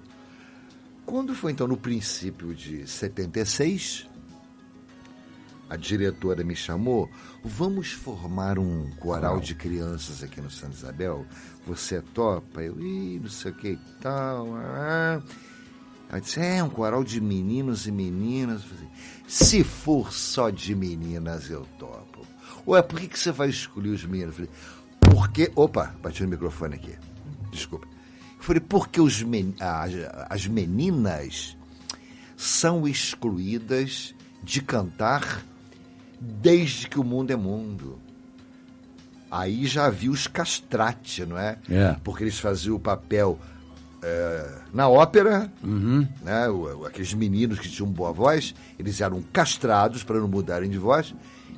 Quando foi, então, no princípio de 76, a diretora me chamou, vamos formar um coral de crianças aqui no Santa Isabel. Você topa? Eu, não sei o que e tal. Ela disse, um coral de meninos e meninas. Eu falei, se for só de meninas, eu topo. Ué, por que você vai escolher os meninos? Eu falei, porque... Opa, bati no microfone aqui. Desculpa. Eu falei, porque as meninas são excluídas de cantar desde que o mundo é mundo. Aí já havia os castrati, não é? Porque eles faziam o papel na ópera, né? Aqueles meninos que tinham boa voz, eles eram castrados para não mudarem de voz,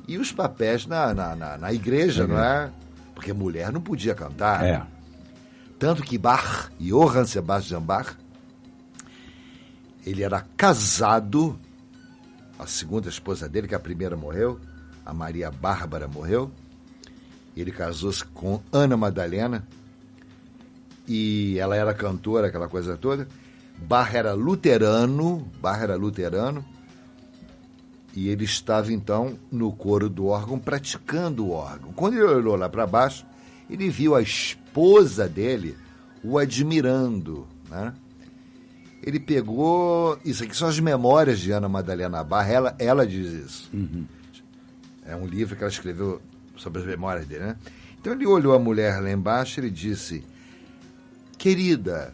e os papéis na igreja, não é? Porque mulher não podia cantar. Tanto que Bach, Johann Sebastian Bach, ele era casado, a segunda esposa dele, que a primeira morreu, a Maria Bárbara morreu, ele casou-se com Ana Madalena, e ela era cantora, aquela coisa toda. Bach era luterano, e ele estava, então, no coro do órgão, praticando o órgão. Quando ele olhou lá para baixo, ele viu a esposa dele o admirando, né? Ele pegou... Isso aqui são as memórias de Ana Madalena Bach, ela diz isso. É um livro que ela escreveu sobre as memórias dele, né? Então ele olhou a mulher lá embaixo e ele disse: querida,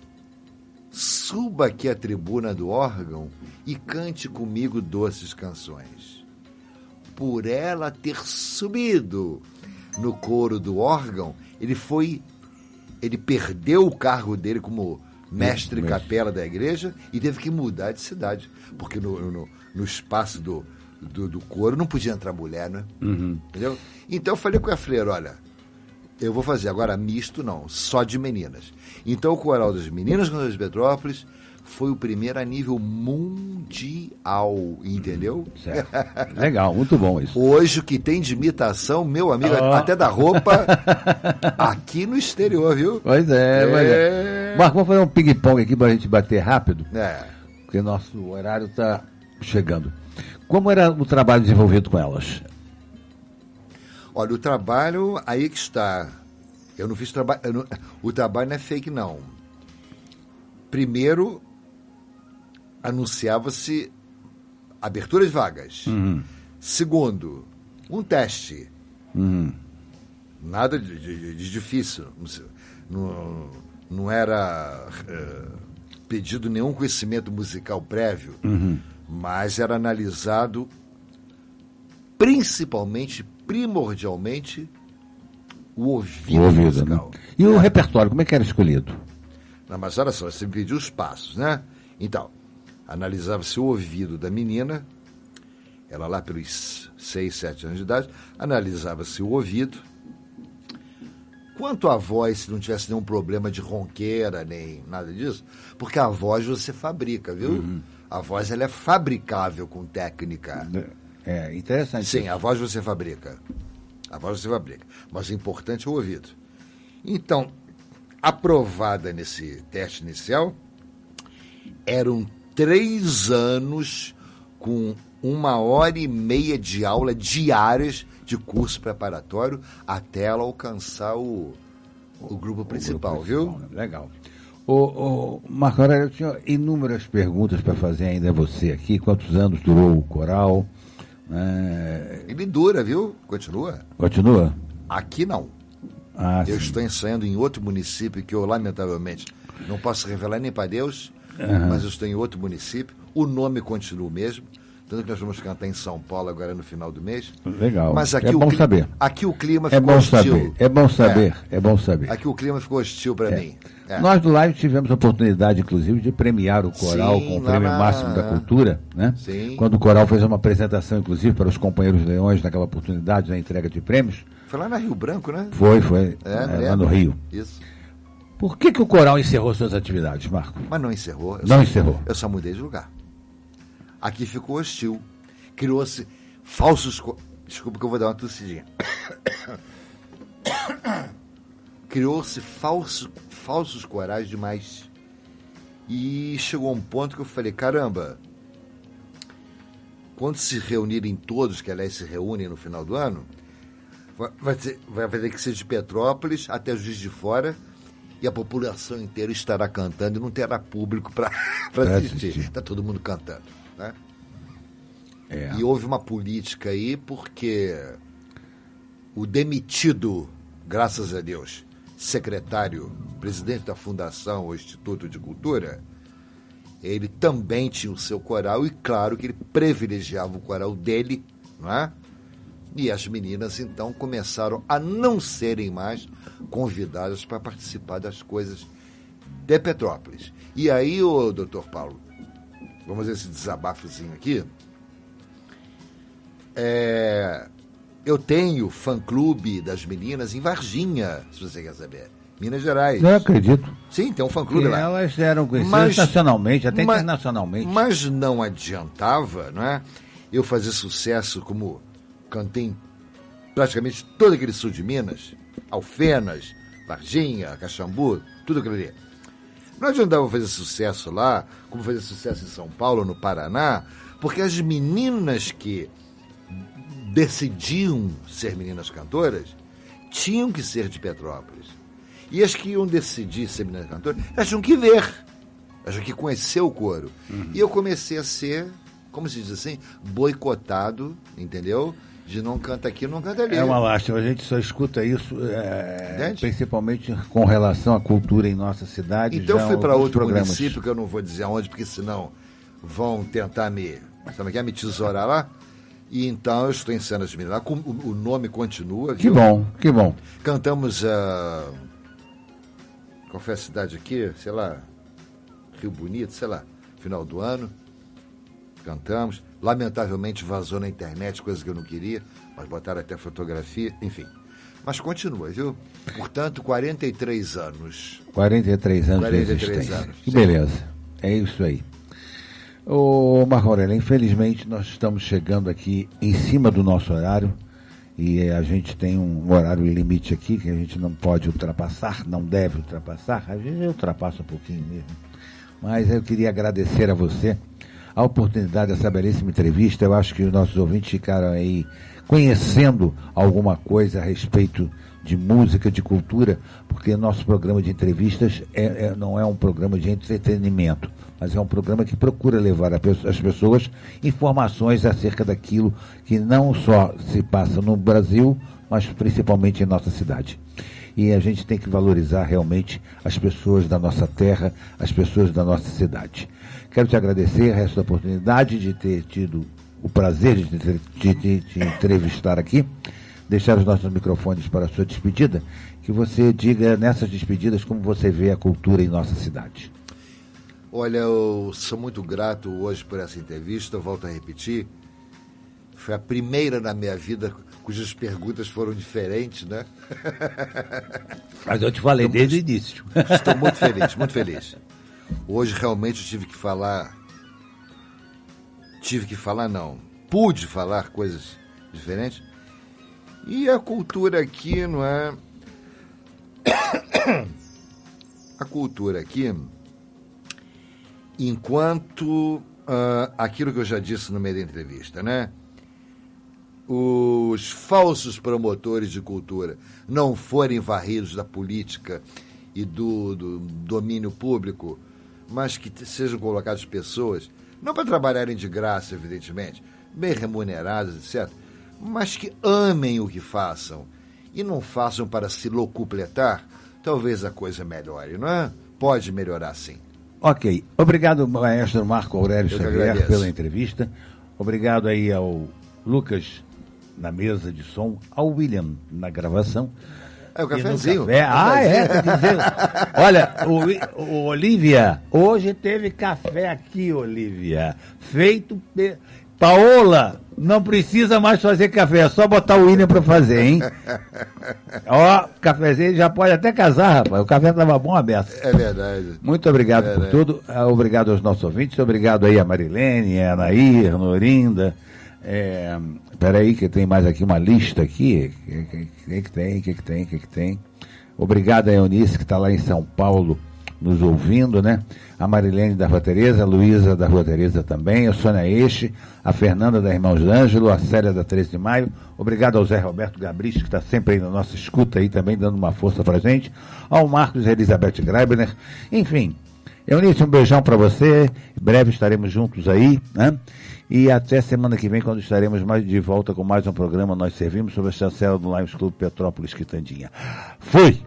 suba aqui à tribuna do órgão e cante comigo doces canções. Por ela ter subido no coro do órgão, ele perdeu o cargo dele como mestre capela da igreja e teve que mudar de cidade, porque no espaço do coro não podia entrar mulher, né? Entendeu? Então eu falei com a freira: olha, eu vou fazer agora misto, não, só de meninas. Então o Coral das Meninas Cantores de Petrópolis foi o primeiro a nível mundial, entendeu?
Certo. Legal, muito bom isso.
Hoje o que tem de imitação, meu amigo, até da roupa, aqui no exterior, viu?
Pois é. Marco, vamos fazer um ping-pong aqui pra gente bater rápido, porque nosso horário tá chegando. Como era o trabalho desenvolvido com elas?
Olha, o trabalho, aí que está. Eu não fiz trabalho. O trabalho não é fake, não. Primeiro, anunciava-se abertura de vagas. Segundo, um teste. Nada de difícil. Não era pedido nenhum conhecimento musical prévio, mas era analisado primordialmente, o ouvido musical.
Né? E o repertório, como é que era escolhido?
Não, mas olha só, você me pediu os passos, né? Então, analisava-se o ouvido da menina, ela lá pelos 6, 7 anos de idade, analisava-se o ouvido. Quanto à voz, se não tivesse nenhum problema de ronqueira, nem nada disso, porque a voz você fabrica, viu? A voz, ela é fabricável com técnica.
É interessante.
Sim, a voz você fabrica. Mas o importante é o ouvido. Então, aprovada nesse teste inicial, eram 3 anos com 1h30 de aula diárias de curso preparatório até ela alcançar o grupo principal, viu?
Legal. Marco Aurélio, eu tinha inúmeras perguntas para fazer ainda a você aqui. Quantos anos durou o coral?
Ele dura, viu? Continua?
Continua?
Aqui não. Eu estou ensaiando em outro município que eu, lamentavelmente, não posso revelar nem para Deus, mas eu estou em outro município. O nome continua o mesmo. Tanto que nós vamos cantar em São Paulo agora no final do mês.
Legal.
Mas aqui
é bom saber.
Aqui o clima ficou hostil.
É bom saber.
Aqui o clima ficou hostil para mim.
Nós do Live tivemos a oportunidade, inclusive, de premiar o coral com o Prêmio Máximo da Cultura, né?
Sim.
Quando o coral fez uma apresentação, inclusive, para os companheiros leões naquela oportunidade, na entrega de prêmios.
Foi lá na Rio Branco, né?
Foi lá no Rio.
Isso.
Por que o coral encerrou suas atividades, Marco?
Mas não encerrou.
Encerrou.
Eu só mudei de lugar. Aqui ficou hostil. Criou-se falsos... Desculpa que eu vou dar uma tossidinha. Criou-se falsos corais demais. E chegou um ponto que eu falei, caramba, quando se reunirem todos, que aliás se reúnem no final do ano, vai ter que ser de Petrópolis até Juiz de Fora, e a população inteira estará cantando e não terá público para assistir. Está todo mundo cantando, né? E houve uma política aí porque o demitido, graças a Deus, secretário, presidente da Fundação ou Instituto de Cultura, ele também tinha o seu coral e, claro, que ele privilegiava o coral dele, não é? E as meninas, então, começaram a não serem mais convidadas para participar das coisas de Petrópolis. E aí, ô doutor Paulo, vamos fazer esse desabafozinho aqui. Eu tenho fã-clube das meninas em Varginha, se você quer saber. Minas Gerais.
Eu acredito.
Sim, tem um fã-clube lá.
Elas eram conhecidas nacionalmente, até internacionalmente.
Mas não adiantava, não é? Eu fazer sucesso como cantei em praticamente todo aquele sul de Minas, Alfenas, Varginha, Caxambu, tudo aquilo ali. Não adiantava fazer sucesso lá, como fazer sucesso em São Paulo, no Paraná, porque as meninas que decidiam ser meninas cantoras tinham que ser de Petrópolis. E as que iam decidir ser meninas cantoras, elas tinham que ver, elas tinham que conhecer o coro. E eu comecei a ser, como se diz assim, boicotado, entendeu? De não canta aqui, não canta ali.
É uma lástima, a gente só escuta isso, principalmente com relação à cultura em nossa cidade.
Então eu fui para outro município, que eu não vou dizer aonde, porque senão vão tentar me tesourar lá. E então eu estou em Cenas de Minas. O nome continua.
Que
viu?
bom, que bom.
Cantamos qual foi a cidade aqui? Sei lá, Rio Bonito, sei lá, final do ano. Cantamos. Lamentavelmente vazou na internet, coisa que eu não queria, mas botaram até fotografia, enfim. Mas continua, viu? Portanto, 43 anos.
43 anos de existência. Que beleza. É isso aí. Ô, Marco Aurélio, infelizmente nós estamos chegando aqui em cima do nosso horário e a gente tem um horário limite aqui que a gente não pode ultrapassar, não deve ultrapassar. Às vezes eu ultrapasso um pouquinho mesmo. Mas eu queria agradecer a você a oportunidade dessa belíssima entrevista. Eu acho que os nossos ouvintes ficaram aí conhecendo alguma coisa a respeito de música, de cultura, porque nosso programa de entrevistas não é um programa de entretenimento, mas é um programa que procura levar às pessoas informações acerca daquilo que não só se passa no Brasil, mas principalmente em nossa cidade. E a gente tem que valorizar realmente as pessoas da nossa terra, as pessoas da nossa cidade. Quero te agradecer essa oportunidade de ter tido o prazer de te entrevistar aqui, deixar os nossos microfones para a sua despedida, que você diga nessas despedidas como você vê a cultura em nossa cidade.
Olha, eu sou muito grato hoje por essa entrevista, eu volto a repetir, foi a primeira na minha vida cujas perguntas foram diferentes, né?
Mas eu te falei desde o início.
Estou muito feliz, muito feliz. Hoje realmente eu pude falar coisas diferentes. E a cultura aqui, não é? A cultura aqui, enquanto aquilo que eu já disse no meio da entrevista, né? Os falsos promotores de cultura não forem varridos da política e do domínio público, mas que sejam colocadas pessoas, não para trabalharem de graça, evidentemente, bem remuneradas, etc., mas que amem o que façam e não façam para se locupletar, talvez a coisa melhore, não é? Pode melhorar, sim.
Ok. Obrigado, maestro Marco Aurélio Xavier, pela entrevista. Obrigado aí ao Lucas na mesa de som, ao William na gravação.
É o cafezinho.
Quer dizer. Olha, o Olivia, hoje teve café aqui, Olivia, feito... Paola, não precisa mais fazer café, é só botar o William para fazer, hein? Ó, cafezinho, já pode até casar, rapaz, o café estava bom aberto.
É verdade.
Muito obrigado por tudo, obrigado aos nossos ouvintes, obrigado aí a Marilene, a Anair, a Norinda. Peraí que tem mais aqui uma lista aqui. Que tem? Obrigado a Eunice que está lá em São Paulo nos ouvindo, né? A Marilene da Rua Tereza, a Luísa da Rua Tereza também, a Sônia Eixe, a Fernanda da Irmãos Ângelo, a Célia da 13 de Maio. Obrigado ao Zé Roberto Gabricho, que está sempre aí na nossa escuta aí também, dando uma força pra gente. Ao Marcos e Elizabeth Greibner. Enfim, Eunice, um beijão para você. Em breve estaremos juntos aí, né? E até semana que vem, quando estaremos mais de volta com mais um programa Nós Servimos, sob a chancela do Lions Clube Petrópolis Quitandinha. Fui!